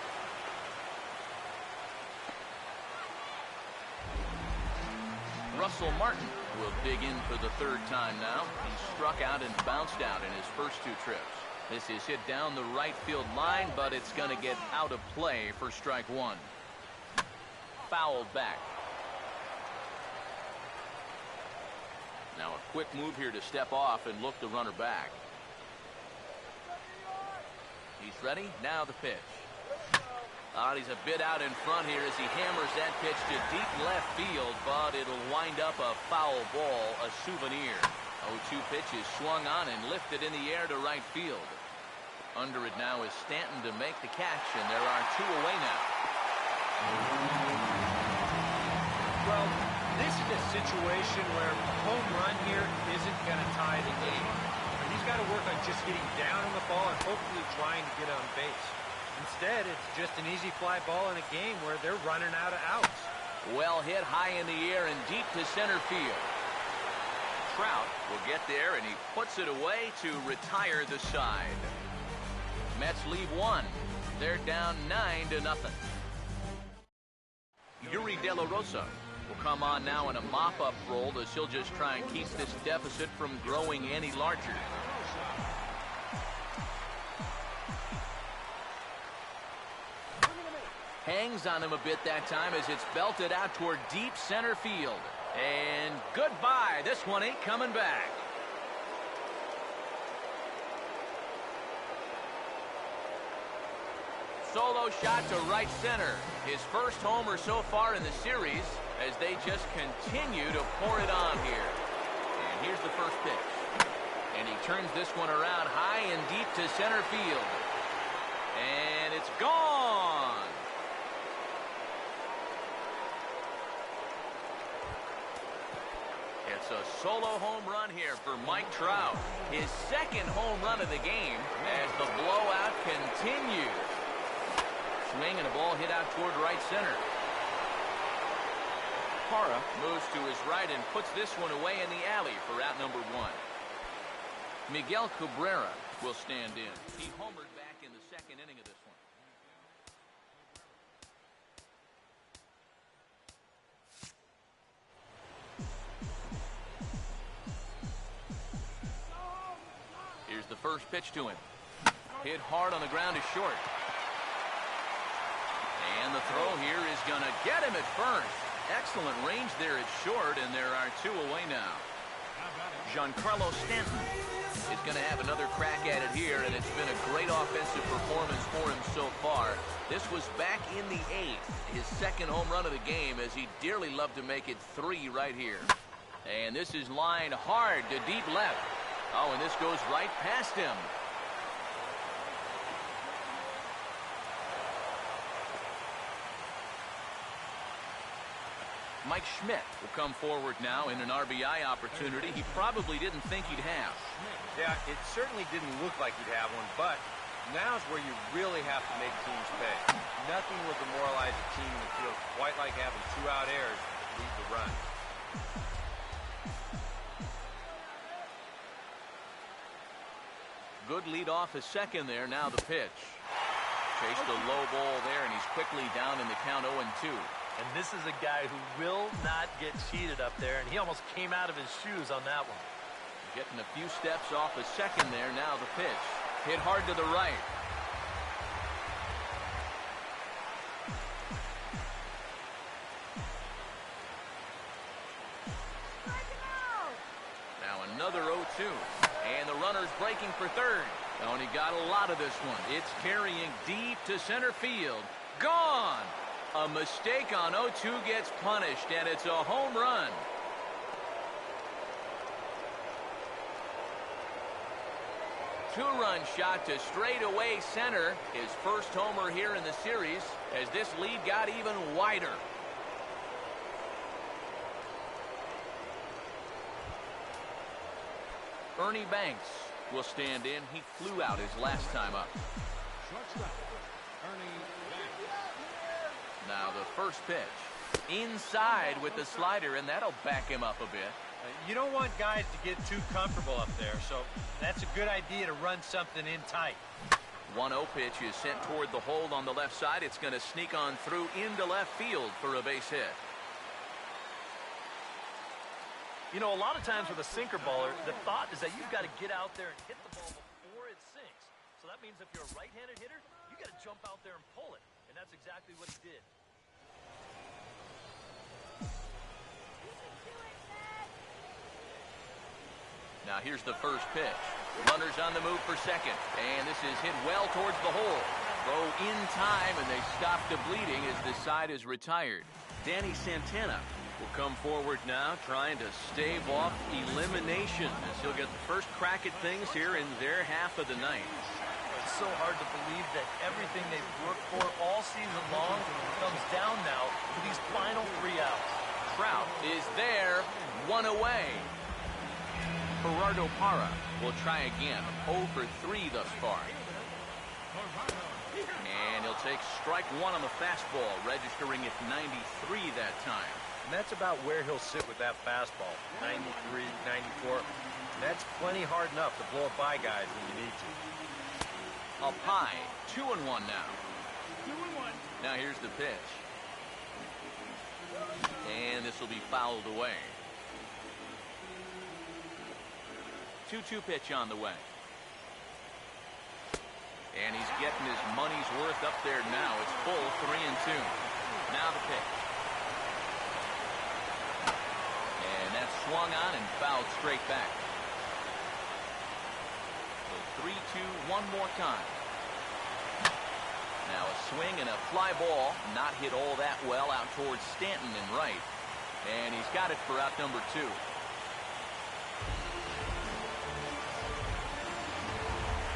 Russell Martin will dig in for the 3rd time now. He struck out and bounced out in his first 2 trips. This is hit down the right field line, but it's going to get out of play for strike 1. Fouled back. Now a quick move here to step off and look the runner back. He's ready. Now the pitch. He's a bit out in front here as he hammers that pitch to deep left field, but it'll wind up a foul ball, a souvenir. 0-2 pitch is swung on and lifted in the air to right field. Under it now is Stanton to make the catch, and there are 2 away now. Well, this is a situation where a home run here isn't going to tie the game. He's got to work on just getting down on the ball and hopefully trying to get on base. Instead, it's just an easy fly ball in a game where they're running out of outs. Well hit high in the air and deep to center field. Trout will get there, and he puts it away to retire the side. Mets leave 1. They're down 9-0. Yuri De La Rosa will come on now in a mop-up role as he'll just try and keep this deficit from growing any larger. Hangs on him a bit that time as it's belted out toward deep center field. And goodbye. This one ain't coming back. Solo shot to right center. His first homer so far in the series as they just continue to pour it on here. And here's the first pitch. And he turns this one around high and deep to center field. And it's gone. It's a solo home run here for Mike Trout. His second home run of the game as the blowout continues. Swing and a ball hit out toward right center. Parra moves to his right and puts this one away in the alley for out number 1. Miguel Cabrera will stand in. He homered back in the second inning of this one. Here's the first pitch to him. Hit hard on the ground to short. And the throw here is going to get him at first. Excellent range there at short, and there are 2 away now. Giancarlo Stanton is going to have another crack at it here, and it's been a great offensive performance for him so far. This was back in the 8th, his second home run of the game, as he'd dearly love to make it 3 right here. And this is lined hard to deep left. Oh, and this goes right past him. Mike Schmidt will come forward now in an RBI opportunity he probably didn't think he'd have. Yeah, it certainly didn't look like he'd have one, but now's where you really have to make teams pay. Nothing will demoralize a team in the field quite like having 2 out errors that lead the run. Good lead off his second there. Now the pitch. Chased a low ball there, and he's quickly down in the count 0-2. And this is a guy who will not get cheated up there, and he almost came out of his shoes on that one. Getting a few steps off his second there. Now the pitch. Hit hard to the right. Now another 0-2. And the runner's breaking for third. Oh, and he got a lot of this one. It's carrying deep to center field. Gone! A mistake on 0-2 gets punished, and it's a home run. Two-run shot to straightaway center. His first homer here in the series as this lead got even wider. Ernie Banks will stand in. He flew out his last time up. Now the first pitch. Inside with the slider, and that'll back him up a bit. You don't want guys to get too comfortable up there, so that's a good idea to run something in tight. 1-0 pitch is sent toward the hold on the left side. It's going to sneak on through into left field for a base hit. You know, a lot of times with a sinker baller, the thought is that you've got to get out there and hit the ball before it sinks. So that means if you're a right-handed hitter, you got to jump out there and pull it. And that's exactly what he did. Now here's the first pitch. Runners on the move for second. And this is hit well towards the hole. Throw in time, and they stop the bleeding as the side is retired. Danny Santana will come forward now, trying to stave off elimination as he'll get the first crack at things here in their half of the ninth. It's so hard to believe that everything they've worked for all season long comes down now to these final 3 outs. Trout is there, 1 away. Gerardo Parra will try again. 0 for 3 thus far. And he'll take strike 1 on the fastball, registering at 93 that time. And that's about where he'll sit with that fastball. 93, 94. That's plenty hard enough to blow it by guys when you need to. Up high, 2-1 now. 2-1. Now here's the pitch. And this will be fouled away. 2-2 pitch on the way. And he's getting his money's worth up there now. It's full 3-2. Now the pitch. And that's swung on and fouled straight back. So 3-2 one more time. Now a swing and a fly ball. Not hit all that well out towards Stanton and right. And he's got it for out number 2.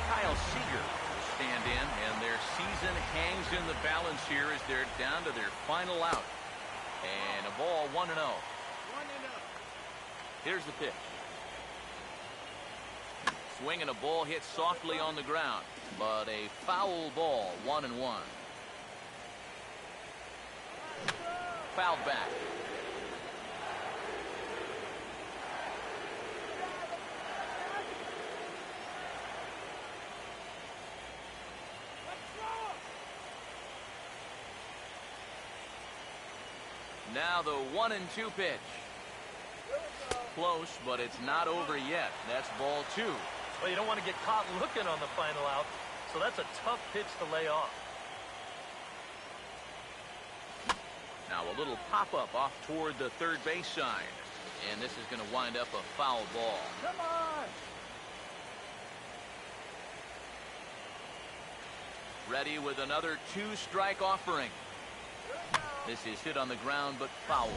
Kyle Seager will stand in, and their season hangs in the balance here as they're down to their final out. And a ball 1-0. Here's the pitch. Swing and a ball hit softly on the ground, but a foul ball, 1-1. Fouled back. Now the 1-2 pitch. Close, but it's not over yet. That's ball 2. Well, you don't want to get caught looking on the final out, so that's a tough pitch to lay off. Now a little pop-up off toward the third base side. And this is going to wind up a foul ball. Come on! Ready with another 2-strike offering. This is hit on the ground, but foul.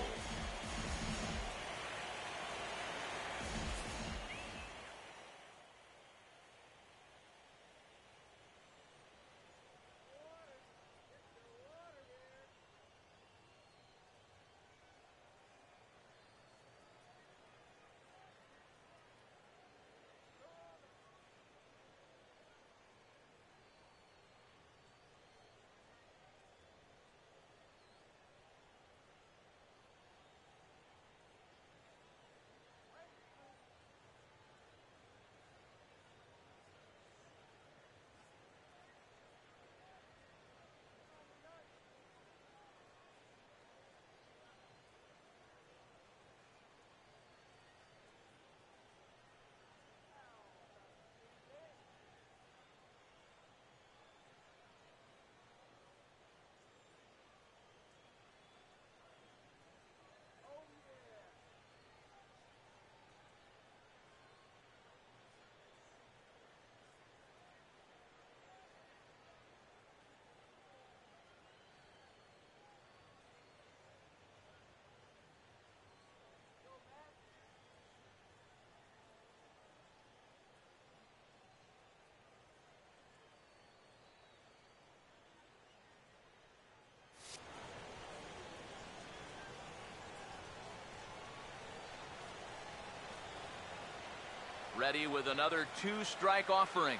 Ready with another 2-strike offering.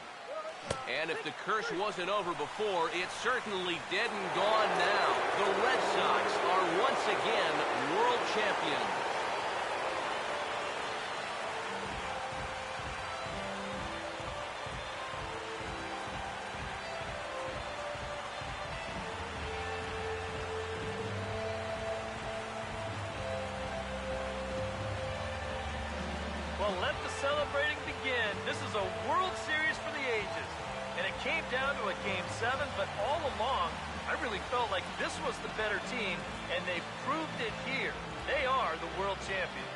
And if the curse wasn't over before, it's certainly dead and gone now. The Red Sox are once again world champions. Well, let the celebrating begin. This is a World Series for the ages. And it came down to a Game 7, but all along, I really felt like this was the better team, and they proved it here. They are the world champions.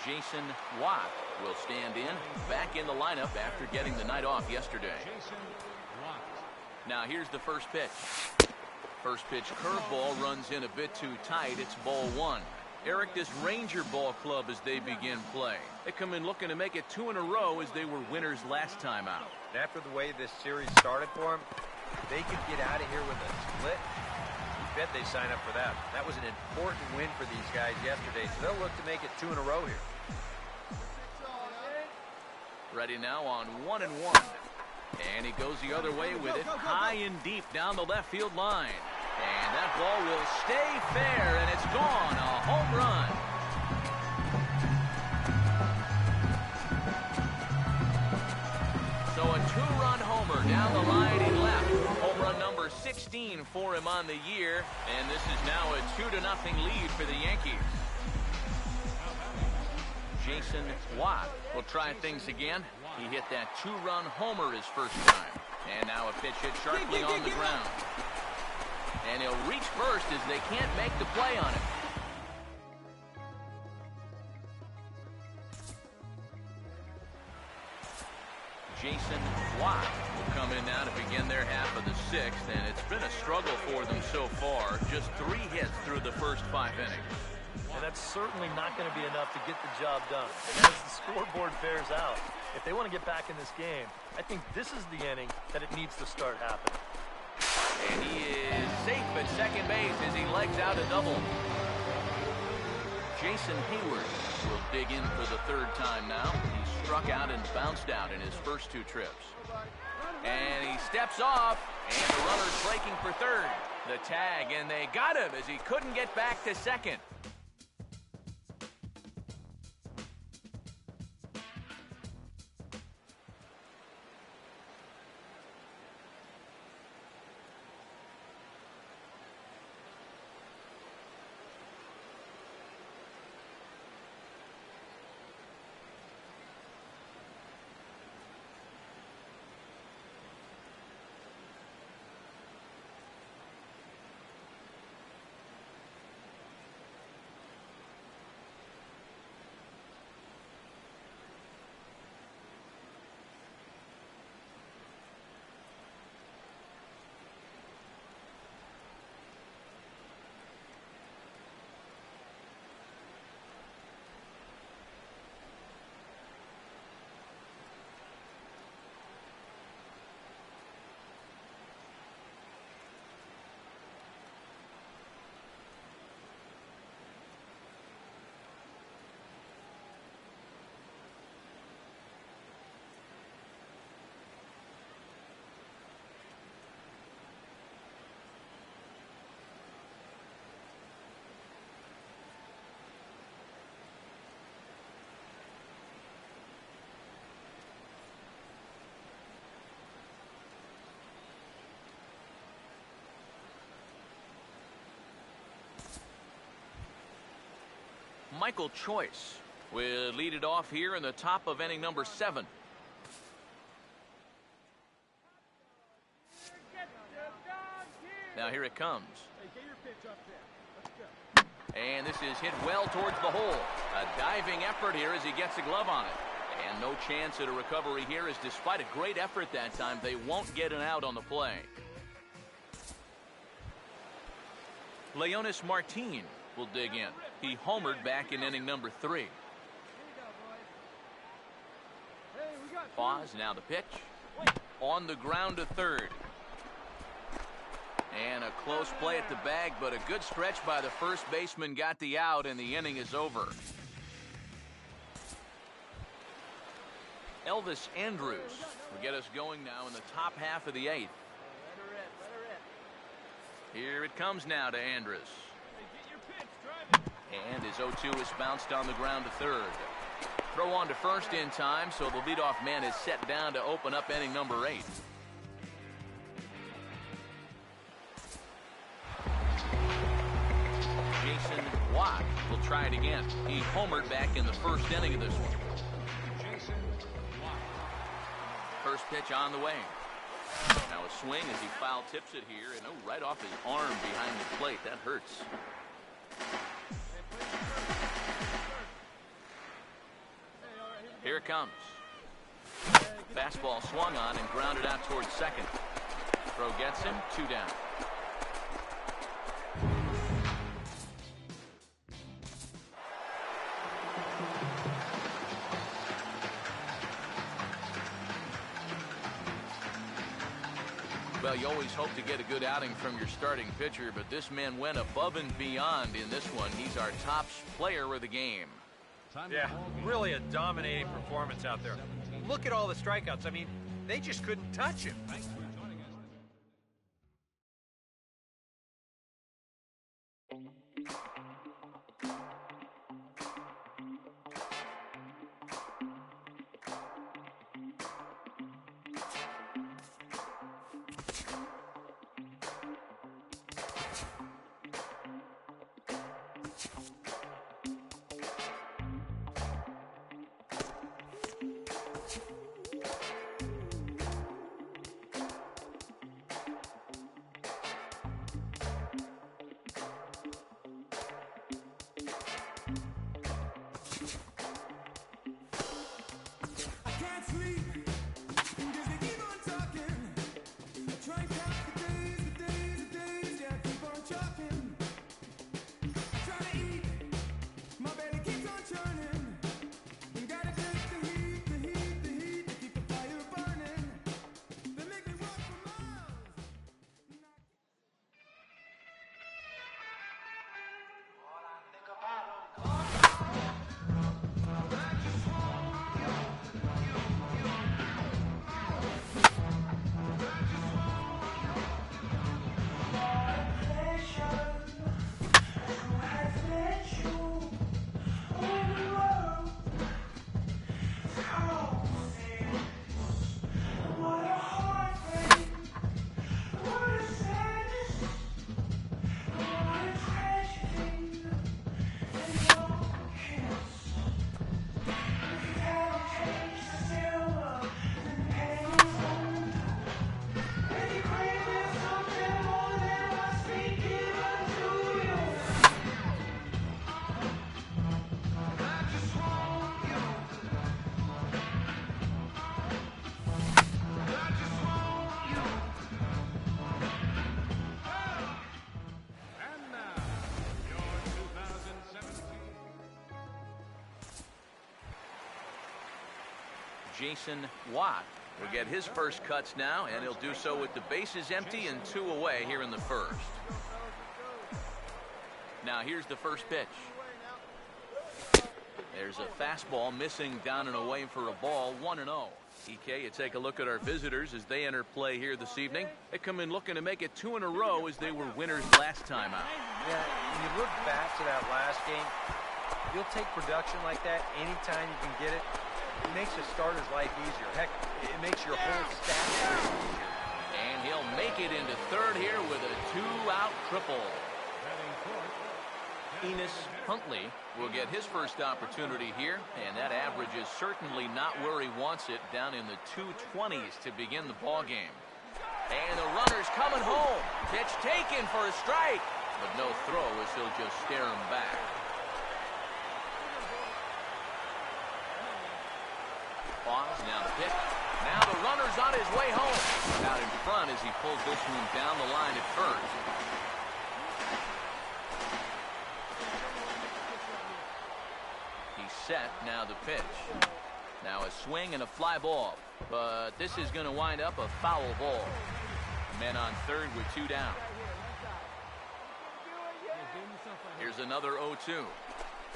Jason Watt will stand in, back in the lineup after getting the night off yesterday. Now here's the first pitch. First pitch curveball runs in a bit too tight. It's ball one. Eric, this Ranger ball club as they begin play. They come in looking to make it 2 in a row as they were winners last time out. And after the way this series started for them, if they could get out of here with a split, you bet they sign up for that. That was an important win for these guys yesterday, so they'll look to make it 2 in a row here. Ready now on 1-1. And he goes the other way with it, high and deep down the left field line. And that ball will stay fair, and it's gone. A home run. So a 2-run homer down the line in left. Home run number 16 for him on the year. And this is now a 2-0 lead for the Yankees. Jason Watt will try things again. He hit that 2-run homer his first time. And now a pitch hit sharply on the ground. And he'll reach first as they can't make the play on it. Jason Watt will come in now to begin their half of the sixth, and it's been a struggle for them so far. Just 3 hits through the first 5 innings. And that's certainly not going to be enough to get the job done. And as the scoreboard bears out, if they want to get back in this game, I think this is the inning that it needs to start happening. And he is safe at second base as he legs out a double. Jason Hayward will dig in for the 3rd time now. He struck out and bounced out in his first 2 trips. And he steps off, and the runner's breaking for 3rd. The tag, and they got him as he couldn't get back to second. Michael Choice will lead it off here in the top of inning number 7. Now here it comes. And this is hit well towards the hole. A diving effort here as he gets a glove on it. And no chance at a recovery here, as despite a great effort that time, they won't get an out on the play. Leonis Martin will dig in. He homered back in inning number 3. Pause, now the pitch. On the ground to 3rd. And a close play at the bag, but a good stretch by the first baseman got the out, and the inning is over. Elvis Andrus will get us going now in the top half of the 8th. Here it comes now to Andrus. And his 0-2 is bounced on the ground to 3rd. Throw on to first in time, so the leadoff man is set down to open up inning number 8. Jason Watt will try it again. He homered back in the first inning of this one. First pitch on the way. Now a swing as he foul tips it here, and right off his arm behind the plate. That hurts. Here it comes. Fastball swung on and grounded out towards second. Throw gets him, 2 down. Well, you always hope to get a good outing from your starting pitcher, but this man went above and beyond in this one. He's our top player of the game. Yeah, really a dominating performance out there. Look at all the strikeouts. I mean, they just couldn't touch him. Jason Watt will get his first cuts now, and he'll do so with the bases empty and 2 away here in the first. Now here's the first pitch. There's a fastball missing down and away for a ball, 1-0. EK, you take a look at our visitors as they enter play here this evening. They come in looking to make it 2 in a row as they were winners last time out. Yeah, when you look back to that last game, you'll take production like that anytime you can get it. It makes a starter's life easier. Heck, it makes your whole staff easier. And he'll make it into third here with a 2-out triple. Enos Huntley will get his first opportunity here, and that average is certainly not where he wants it, down in the 220s to begin the ball game. And the runner's coming home. Pitch taken for a strike, but no throw as he'll just stare him back. Pause, now the pitch. Now the runner's on his way home. Out in front as he pulls this one down the line at first. He's set, now the pitch. Now a swing and a fly ball. But this is going to wind up a foul ball. Men on third with 2 down. Here's another 0-2.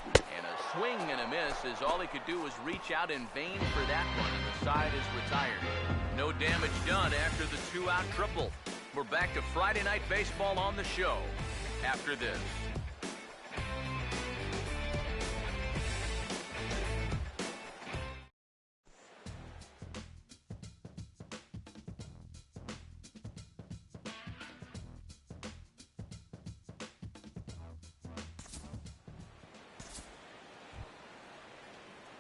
And a swing and a miss as all he could do was reach out in vain for that one, and the side is retired. No damage done after the 2-out triple. We're back to Friday Night Baseball on the show after this.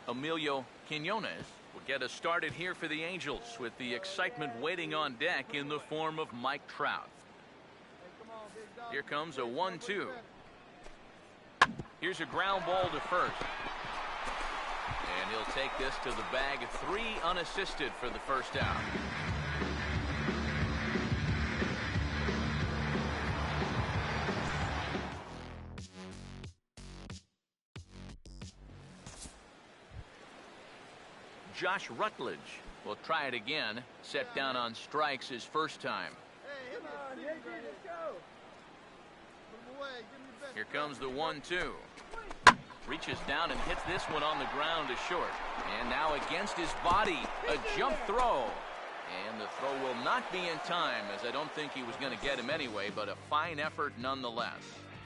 Emilio Quinones will get us started here for the Angels, with the excitement waiting on deck in the form of Mike Trout. Here comes a 1-2. Here's a ground ball to first. And he'll take this to the bag. 3 unassisted for the first down. Josh Rutledge will try it again. Set down on strikes his first time. Here comes the 1-2. Reaches down and hits this one on the ground to short. And now against his body, a jump throw. And the throw will not be in time, as I don't think he was going to get him anyway, but a fine effort nonetheless.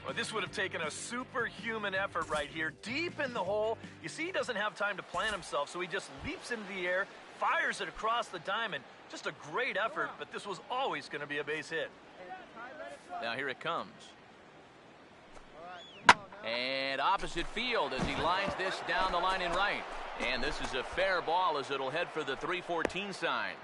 Well, this would have taken a superhuman effort right here, deep in the hole. You see, he doesn't have time to plant himself, so he just leaps into the air, fires it across the diamond. Just a great effort, but this was always going to be a base hit. Now here it comes. And opposite field as he lines this down the line in right. And this is a fair ball as it'll head for the 314 sign.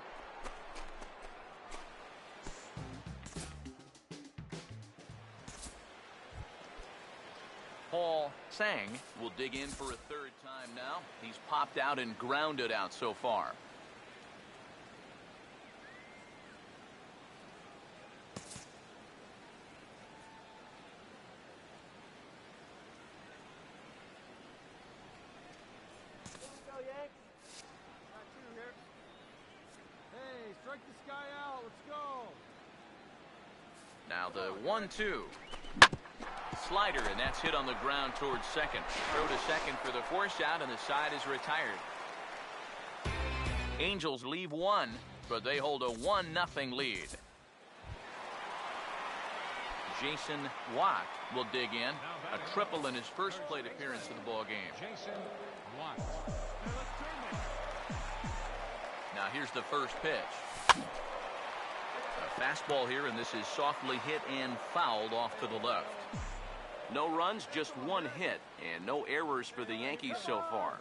Paul Sang will dig in for a third time now. He's popped out and grounded out so far. Now the 1-2. Slider, and that's hit on the ground towards second. Throw to second for the force out, and the side is retired. Angels leave 1, but they hold a 1-0 lead. Jason Watt will dig in. A triple in his first plate appearance in the ball game. Jason Watt. Now here's the first pitch. A fastball here, and this is softly hit and fouled off to the left. No runs, just 1 hit, and no errors for the Yankees so far.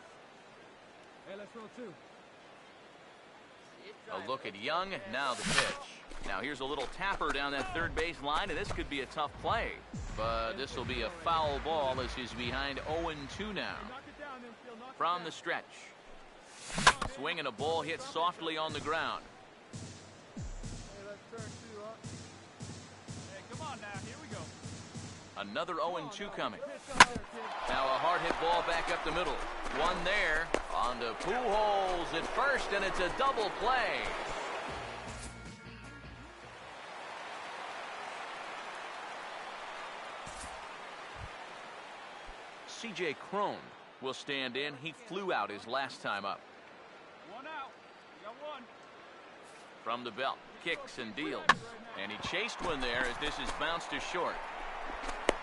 Hey, let's roll 2. A look at Young, now the pitch. Now here's a little tapper down that third base line, and this could be a tough play. But this will be a foul ball as he's behind 0-2 now. From the stretch. Swing and a ball hit softly on the ground. Another 0-2 coming. Now a hard hit ball back up the middle. One there. On to Pujols at first, and it's a double play. C.J. Cron will stand in. He flew out his last time up. 1 out. You got 1. From the belt, kicks and deals. And he chased one there as this is bounced to short.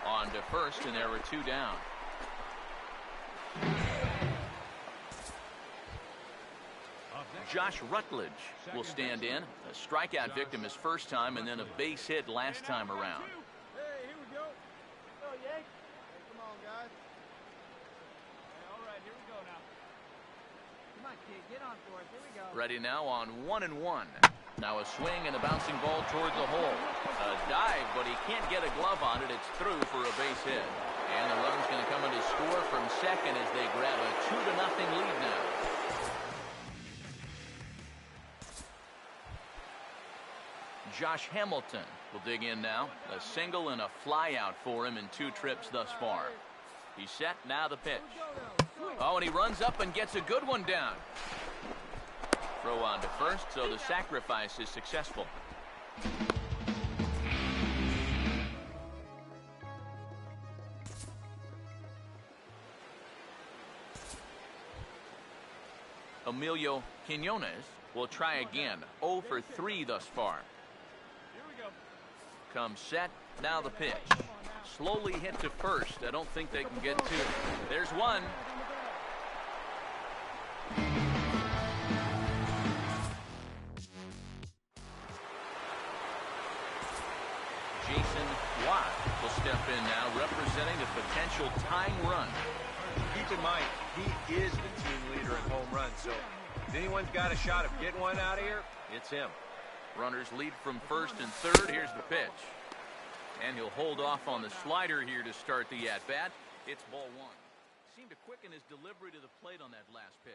On to first, and there were 2 down. Josh Rutledge will stand in. A strikeout victim his first time, and then a base hit last time around. Hey, here we go. Go, Yank. Hey, come on, guys. Hey, all right, here we go now. Come on, kid. Get on for it. Here we go. Ready now on 1-1. Now a swing and a bouncing ball towards the hole. A dive, but he can't get a glove on it. It's through for a base hit. And the runner's going to come in to score from second as they grab a 2-0 lead now. Josh Hamilton will dig in now. A single and a fly out for him in 2 trips thus far. He's set, now the pitch. Oh, and he runs up and gets a good one down. Throw on to first, so the sacrifice is successful. Emilio Quinones will try again. 0 for 3 thus far. Here we go. Comes set, now the pitch. Slowly hit to first. I don't think they can get 2. There's one. Jason Watt will step in now, representing a potential tying run. Keep in mind, he is the team leader in home runs, so if anyone's got a shot of getting one out of here, it's him. Runners lead from first and third. Here's the pitch. And he'll hold off on the slider here to start the at-bat. It's ball 1. seemed to quicken his delivery to the plate on that last pitch.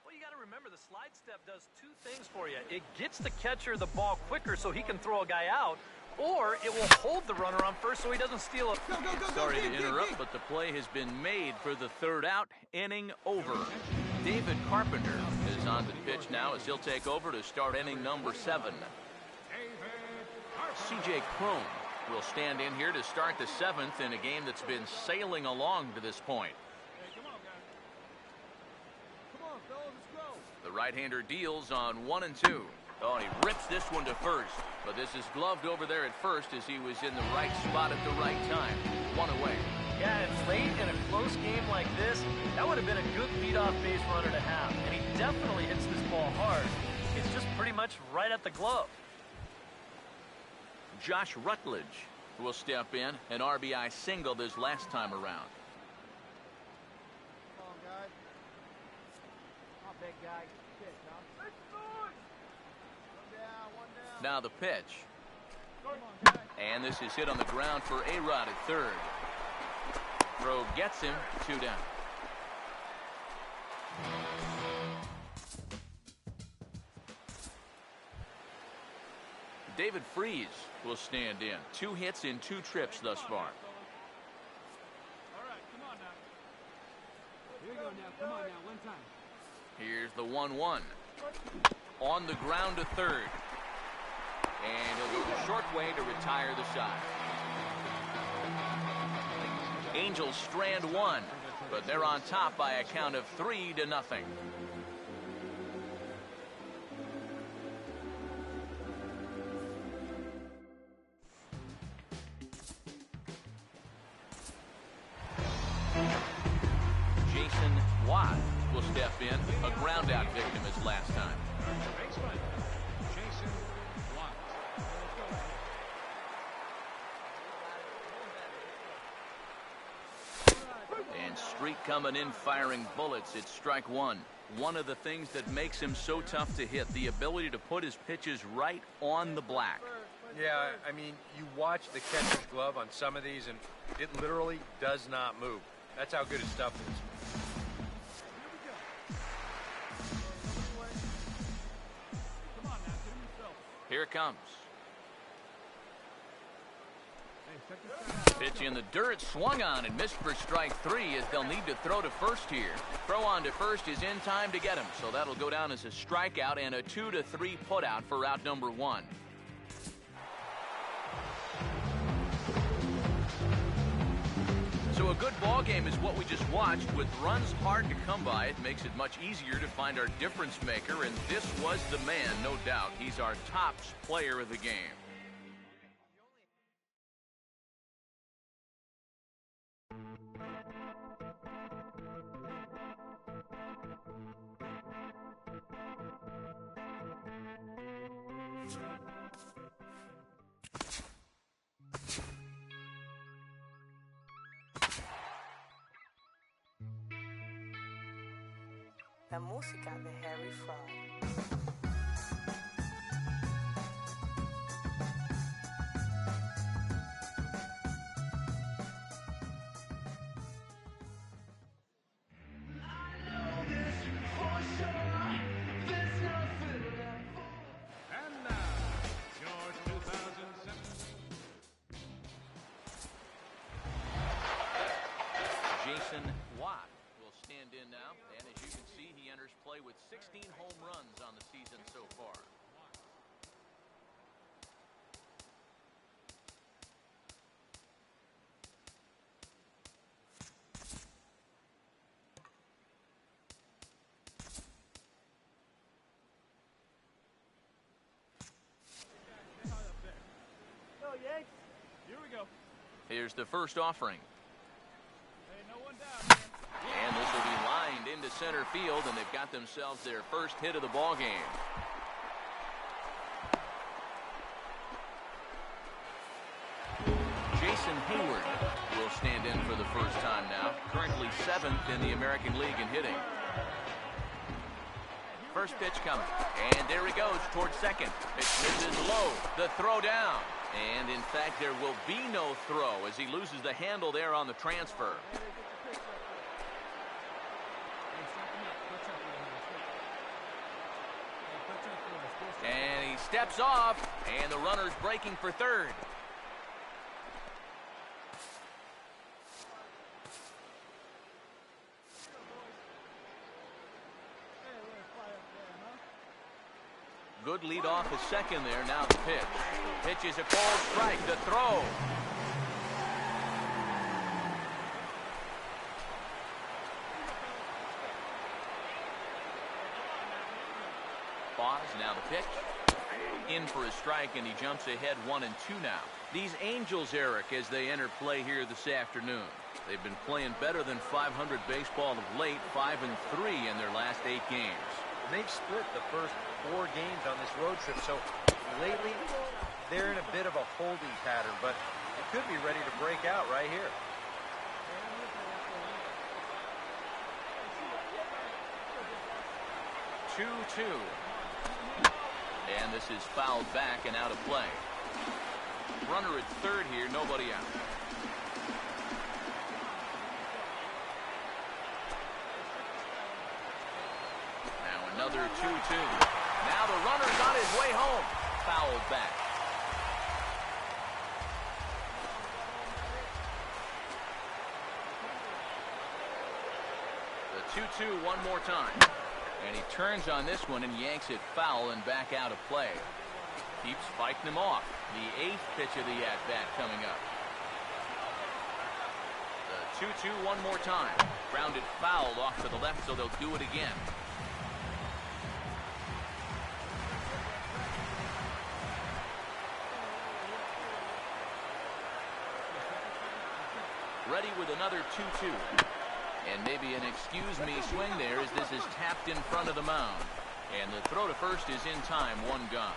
Well, you got to remember the slide step does two things for you. It gets the catcher the ball quicker so he can throw a guy out, or it will hold the runner on first so he doesn't steal a... Sorry to interrupt, but the play has been made for the third out. Inning over. David Carpenter is on the pitch now as he'll take over to start inning number 7. C.J. Cron will stand in here to start the 7th in a game that's been sailing along to this point. The right-hander deals on 1 and 2. Oh, and he rips this one to first. But this is gloved over there at first as he was in the right spot at the right time. 1 away. Yeah, and late in a close game like this, that would have been a good leadoff base runner to have. And he definitely hits this ball hard. It's just pretty much right at the glove. Josh Rutledge will step in, an RBI single this last time around. Come on, guys. Come on, big guy. Pitch, huh? One down. Now the pitch. Come on, guys. And this is hit on the ground for A-Rod at third. Throw gets him, 2 down. David Freese will stand in. 2 hits in 2 trips thus far. All right, come on now. Here we go now. Come on now. One time. Here's the 1-1. On the ground to third. And he'll go the short way to retire the side. Angels strand 1, but they're on top by a count of 3-0. Jason Watt will step in, a ground out victim as last time. Jason Watt. And Street coming in firing bullets. It's strike 1. One of the things that makes him so tough to hit, the ability to put his pitches right on the black. Yeah, I mean, you watch the catcher's glove on some of these, and it literally does not move. That's how good his stuff is. Here it comes. Pitch in the dirt, swung on and missed for strike 3 as they'll need to throw to first here. Throw on to first is in time to get him, so that'll go down as a strikeout and a 2-3 putout for out number 1. So a good ball game is what we just watched. With runs hard to come by, it makes it much easier to find our difference maker, and this was the man, no doubt. He's our top player of the game. La música de Harry Fraud. And now, your 2007. Jason Watt will stand in now, and as you can see, he enters play with 16 home runs on the season so far. Go, Yanks. Here we go. Here's the first offering. Hey, no one down, man. And this will be lined into center field, and they've got themselves their first hit of the ball game. Jason Hayward will stand in for the first time now, currently 7th in the American League in hitting. First pitch coming, and there he goes towards second. Pitch misses low, the throw down. And in fact, there will be no throw as he loses the handle there on the transfer. steps off, and the runner's breaking for third. Good lead off a second there. Now the pitch. Pitch is a called strike. The throw. Pause. Now the pitch. In for a strike, and he jumps ahead 1-2 now. These Angels, Eric, as they enter play here this afternoon. They've been playing better than .500 baseball of late, 5-3 in their last 8 games. They've split the first 4 games on this road trip, so lately they're in a bit of a holding pattern, but it could be ready to break out right here. Two. And this is fouled back and out of play. Runner at third here, nobody out. Another 2-2. Now the runner's on his way home. Fouled back. The 2-2 one more time. And he turns on this one and yanks it foul and back out of play. Keeps fighting him off. The 8th pitch of the at-bat coming up. The 2-2 one more time. Grounded fouled off to the left, so they'll do it again. Ready with another 2-2. And maybe an excuse-me swing there as this is tapped in front of the mound. And the throw to first is in time, 1 gone.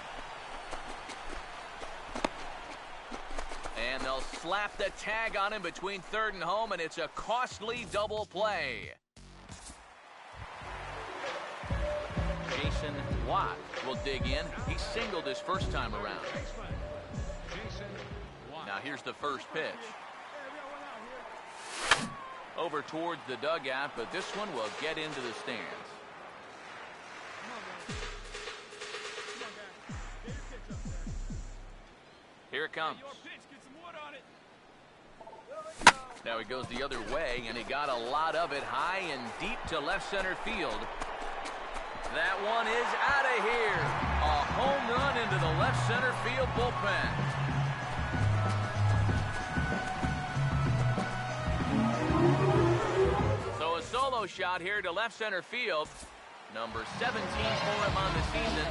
And they'll slap the tag on him between third and home, and it's a costly double play. Jason Watt will dig in. He singled his first time around. Now here's the first pitch. Over towards the dugout, but this one will get into the stands. Here it comes. Now he goes the other way, and he got a lot of it high and deep to left center field. That one is out of here. A home run into the left center field bullpen. So a solo shot here to left center field. Number 17 for him on the season.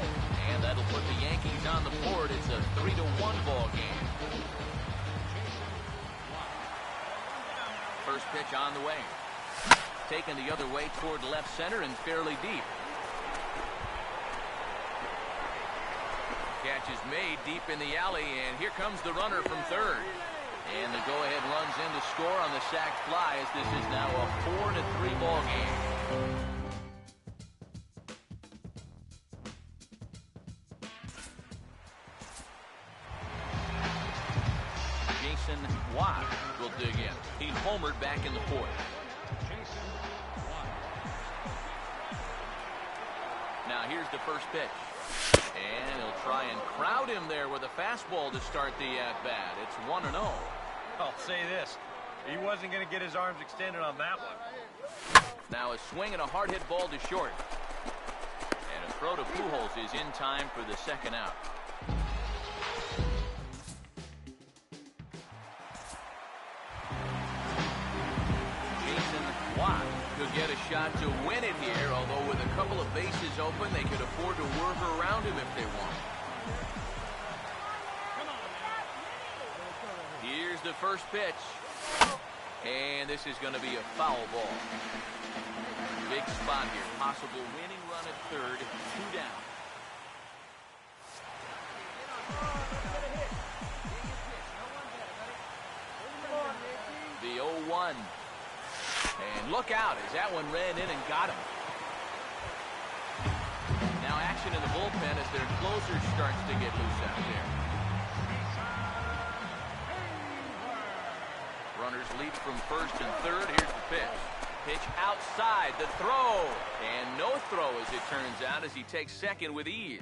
And that'll put the Yankees on the board. It's a 3-1 ball game. First pitch on the way. Taken the other way toward left center and fairly deep. Catch is made deep in the alley, and here comes the runner from third. And the go-ahead runs in to score on the sac fly as this is now a 4-3 ball game. Jason Watt will dig in. He homered back in the 4th. Now here's the first pitch. And he'll try and crowd him there with a fastball to start the at-bat. It's 1-0. I'll say this. He wasn't going to get his arms extended on that one. Now a swing and a hard hit ball to short. And a throw to Pujols is in time for the second out. Jason Watt could get a shot to win it here, although with a couple of bases open, they could afford to work around him if they want. Here's the first pitch. And this is going to be a foul ball. Big spot here. Possible winning run at third. 2 down. The 0-1. And look out as that one ran in and got him. Now action in the bullpen as their closer starts to get loose out there. Runners leap from first and third. Here's the pitch. Pitch outside. The throw. And no throw as it turns out as he takes second with ease.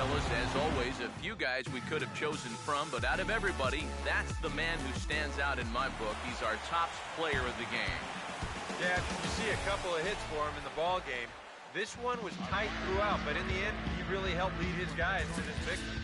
fellas, as always, a few guys we could have chosen from, but out of everybody, that's the man who stands out in my book. He's our top player of the game. Yeah, you see a couple of hits for him in the ball game. This one was tight throughout, but in the end, he really helped lead his guys to this victory.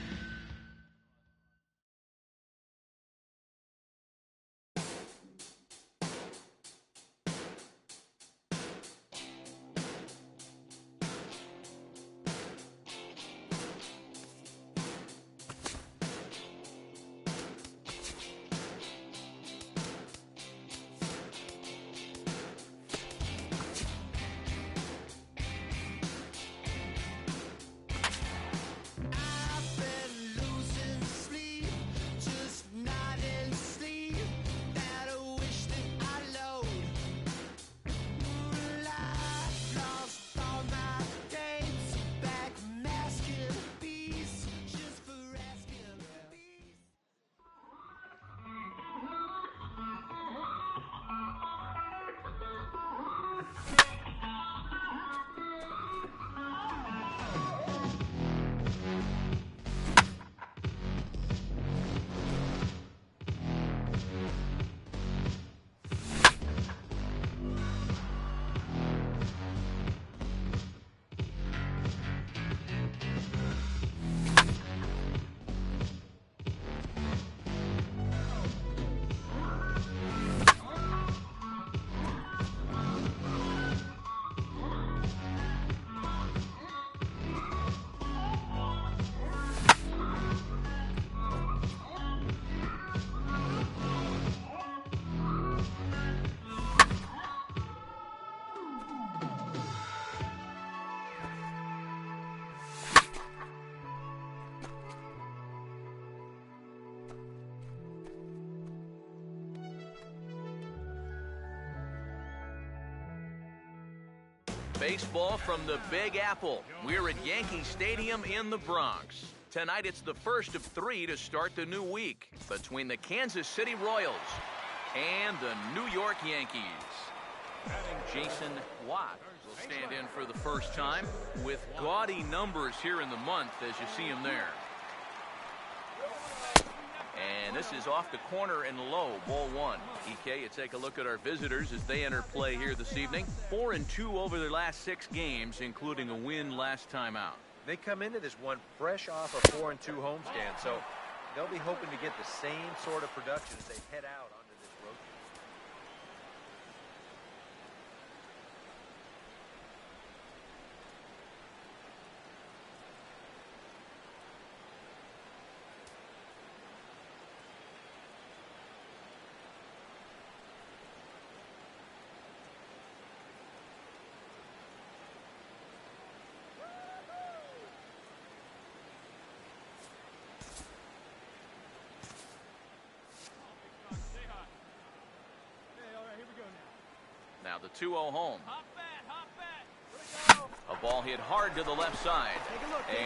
Baseball from the Big Apple. We're at Yankee Stadium in the Bronx. Tonight it's the first of 3 to start the new week between the Kansas City Royals and the New York Yankees. Jason Watt will stand in for the first time with gaudy numbers here in the month as you see him there. And this is off the corner and low, ball 1. EK, you take a look at our visitors as they enter play here this evening. 4-2 over their last 6 games, including a win last time out. They come into this one fresh off a 4-2 homestand, so they'll be hoping to get the same sort of production as they head out onto this road trip. Now the 2-0 home. A ball hit hard to the left side.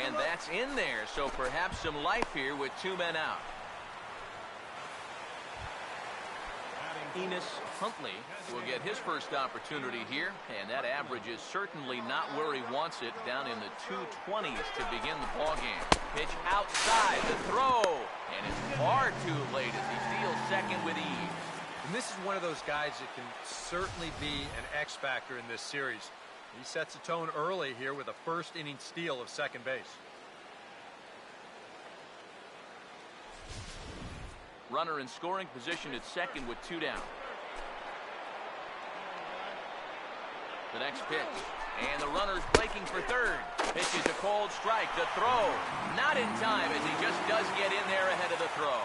And that's in there, so perhaps some life here with 2 men out. Enos Huntley will get his first opportunity here, and that average is certainly not where he wants it, down in the 220s to begin the ball game. Pitch outside, the throw, and it's far too late as he steals second with ease. And this is one of those guys that can certainly be an X factor in this series. He sets a tone early here with a first inning steal of second base. Runner in scoring position at second with 2 down. The next pitch, and the runner's breaking for third. Pitch is a cold strike. The throw, not in time as he just does get in there ahead of the throw.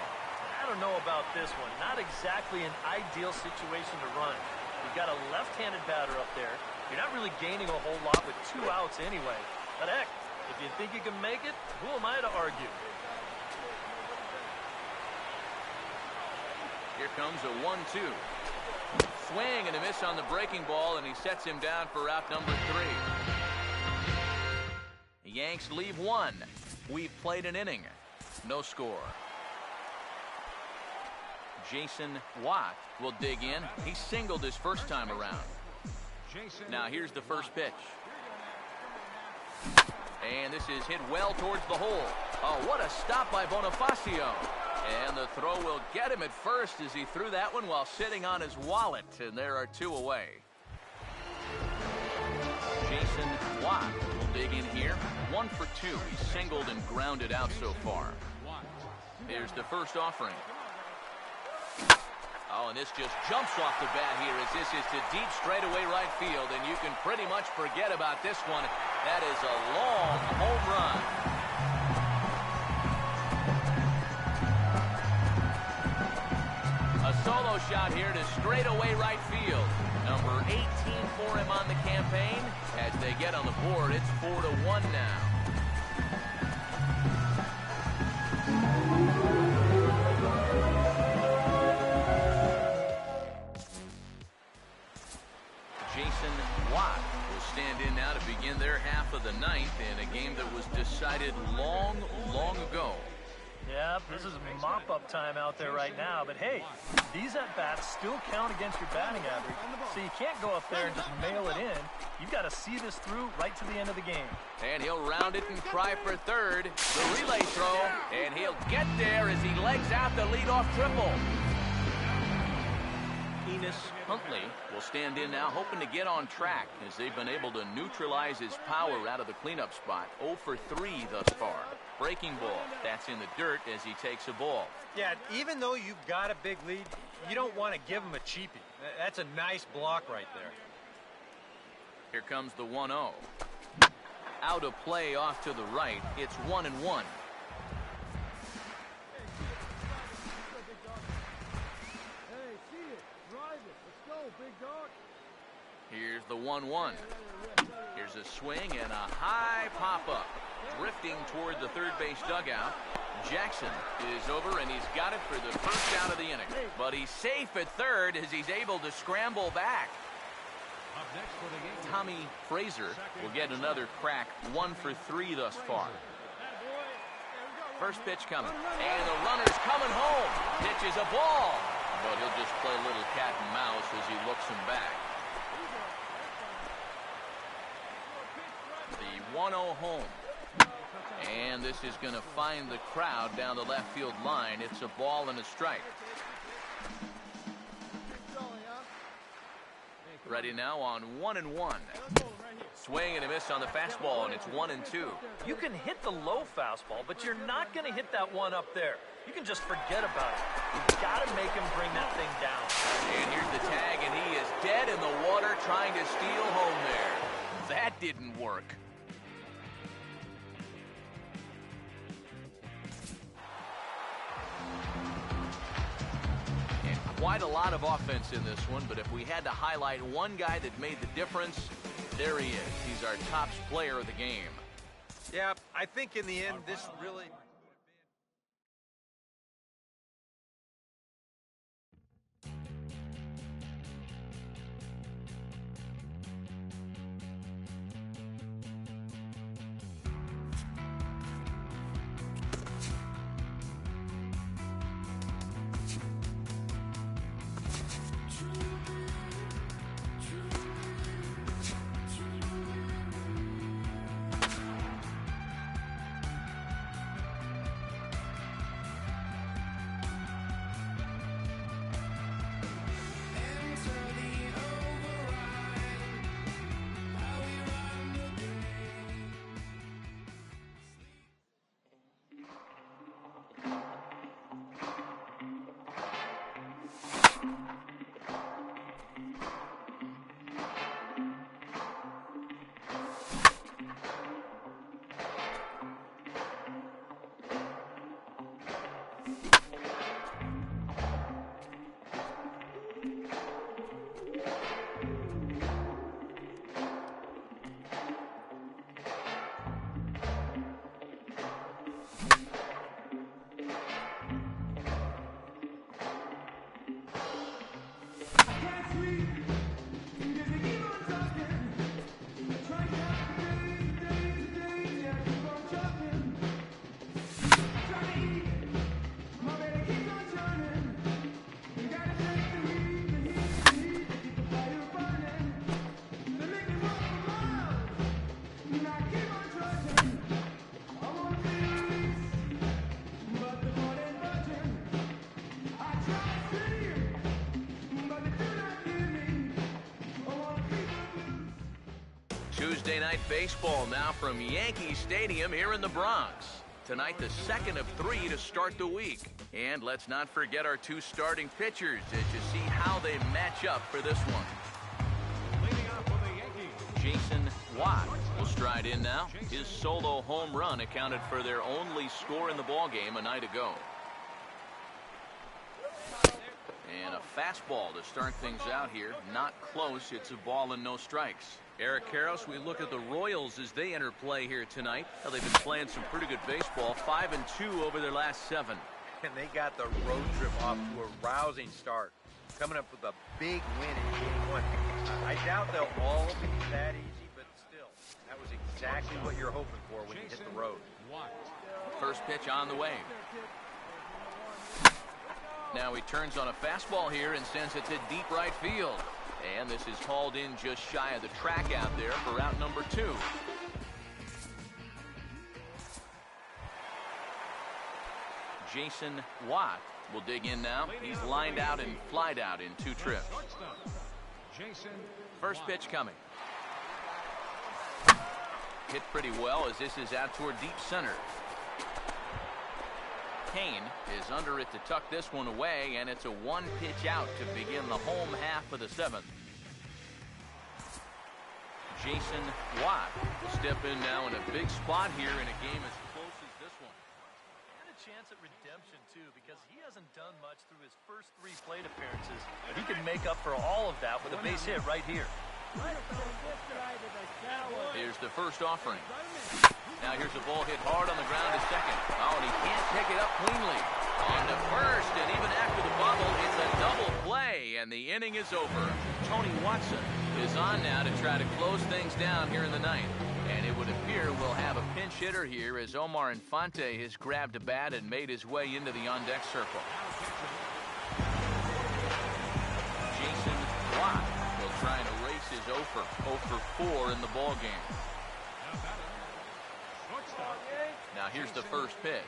I don't know about this one. Not exactly an ideal situation to run. You've got a left-handed batter up there. You're not really gaining a whole lot with 2 outs anyway. But heck, if you think you can make it, who am I to argue? Here comes a 1-2. Swing and a miss on the breaking ball, and he sets him down for out number 3. The Yanks leave 1. We've played an inning. No score. Jason Watt will dig in. He singled his first time around. Now here's the first pitch. And this is hit well towards the hole. Oh, what a stop by Bonifacio. And the throw will get him at first as he threw that one while sitting on his wallet. And there are 2 away. Jason Watt will dig in here. 1 for 2. He's singled and grounded out so far. Here's the first offering. Oh, and this just jumps off the bat here as this is to deep straightaway right field, and you can pretty much forget about this one. That is a long home run. A solo shot here to straightaway right field. Number 18 for him on the campaign. As they get on the board, it's 4-1 now. Jason Watt will stand in now to begin their half of the ninth in a game that was decided long, long ago. Yeah, this is mop-up time out there right now. But, hey, these at-bats still count against your batting average. So you can't go up there and just mail it in. You've got to see this through right to the end of the game. And he'll round it and try for third. The relay throw, and he'll get there as he legs out the leadoff triple. Enos Huntley will stand in now, hoping to get on track as they've been able to neutralize his power out of the cleanup spot. 0 for 3 thus far. Breaking ball. That's in the dirt as he takes a ball. Yeah, even though you've got a big lead, you don't want to give him a cheapie. That's a nice block right there. Here comes the 1-0. Out of play off to the right. It's 1-1. Here's the 1-1. Here's a swing and a high pop-up. Drifting toward the third base dugout. Jackson is over, and he's got it for the first out of the inning. But he's safe at third as he's able to scramble back. Tommy Frazier will get another crack. 1 for 3 thus far. First pitch coming. And the runner's coming home. Pitches a ball. But he'll just play a little cat and mouse as he looks him back. The 1-0 home. And this is going to find the crowd down the left field line. It's a ball and a strike. Ready now on 1-1. Swing and a miss on the fastball, and it's 1-2. You can hit the low fastball, but you're not going to hit that one up there. You can just forget about it. You've got to make him bring that thing down. And here's the tag, and he is dead in the water trying to steal home there. That didn't work. Quite a lot of offense in this one, but if we had to highlight one guy that made the difference, there he is. He's our top player of the game. Yeah, I think in the end, this really... Tuesday night baseball now from Yankee Stadium here in the Bronx. Tonight, the second of 3 to start the week. And let's not forget our 2 starting pitchers as you see how they match up for this one. Jason Watt will stride in now. His solo home run accounted for their only score in the ballgame a night ago. And a fastball to start things out here. Not close. It's a ball and no strikes. Eric Karros, we look at the Royals as they enter play here tonight. Well, they've been playing some pretty good baseball. 5-2 over their last 7. And they got the road trip off to a rousing start, coming up with a big win in Game 1. I doubt they'll all be that easy, but still, that was exactly what you're hoping for when you hit the road. First pitch on the way. Now he turns on a fastball here and sends it to deep right field. And this is hauled in just shy of the track out there for out number 2. Jason Watt will dig in now. He's lined out and flied out in 2 trips. First pitch coming. Hit pretty well as this is out toward deep center. Kane is under it to tuck this one away, and it's a 1-pitch out to begin the home half of the 7th. Jason Watt will step in now in a big spot here in a game as close as this one. And a chance at redemption, too, because he hasn't done much through his first 3 plate appearances. But he can make up for all of that with a base hit right here. Here's the first offering. Now here's a ball hit hard on the ground to second. Oh, and he can't pick it up cleanly. On to first, and even after the bubble, it's a double play, and the inning is over. Tony Watson is on now to try to close things down here in the 9th. And it would appear we'll have a pinch hitter here as Omar Infante has grabbed a bat and made his way into the on-deck circle. Jason Watt will try and erase his 0 for 4 in the ballgame. Now here's the first pitch.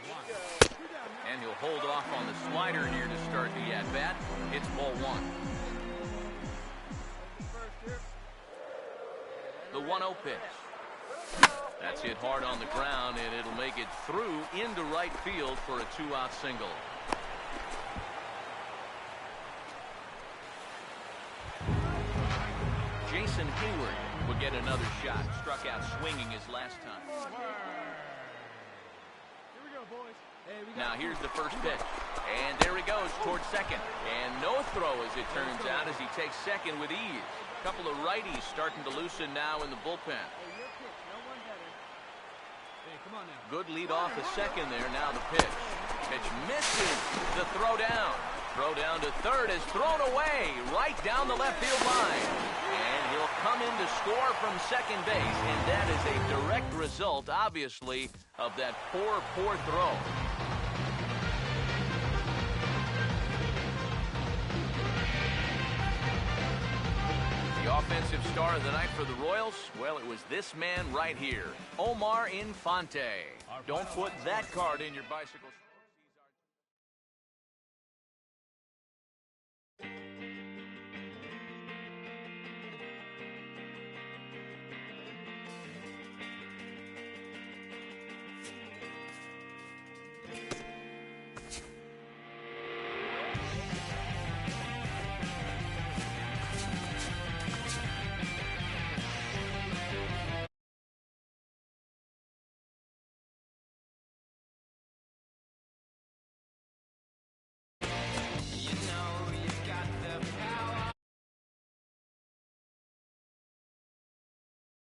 And he'll hold off on the slider here to start the at-bat. It's ball 1. The 1-0 pitch. That's hit hard on the ground, and it'll make it through into right field for a 2-out single. Jason Hayward will get another shot. Struck out swinging his last time. Now here's the first pitch. And there he goes towards second. And no throw as it turns out as he takes second with ease. A couple of righties starting to loosen now in the bullpen. Good lead off a second there. Now the pitch. Pitch misses. The throw down. Throw down to third is thrown away right down the left field line. And he'll come in to score from second base. And that is a direct result, obviously, of that poor throw. The offensive star of the night for the Royals, well, it was this man right here, Omar Infante. Don't put that card in your bicycle.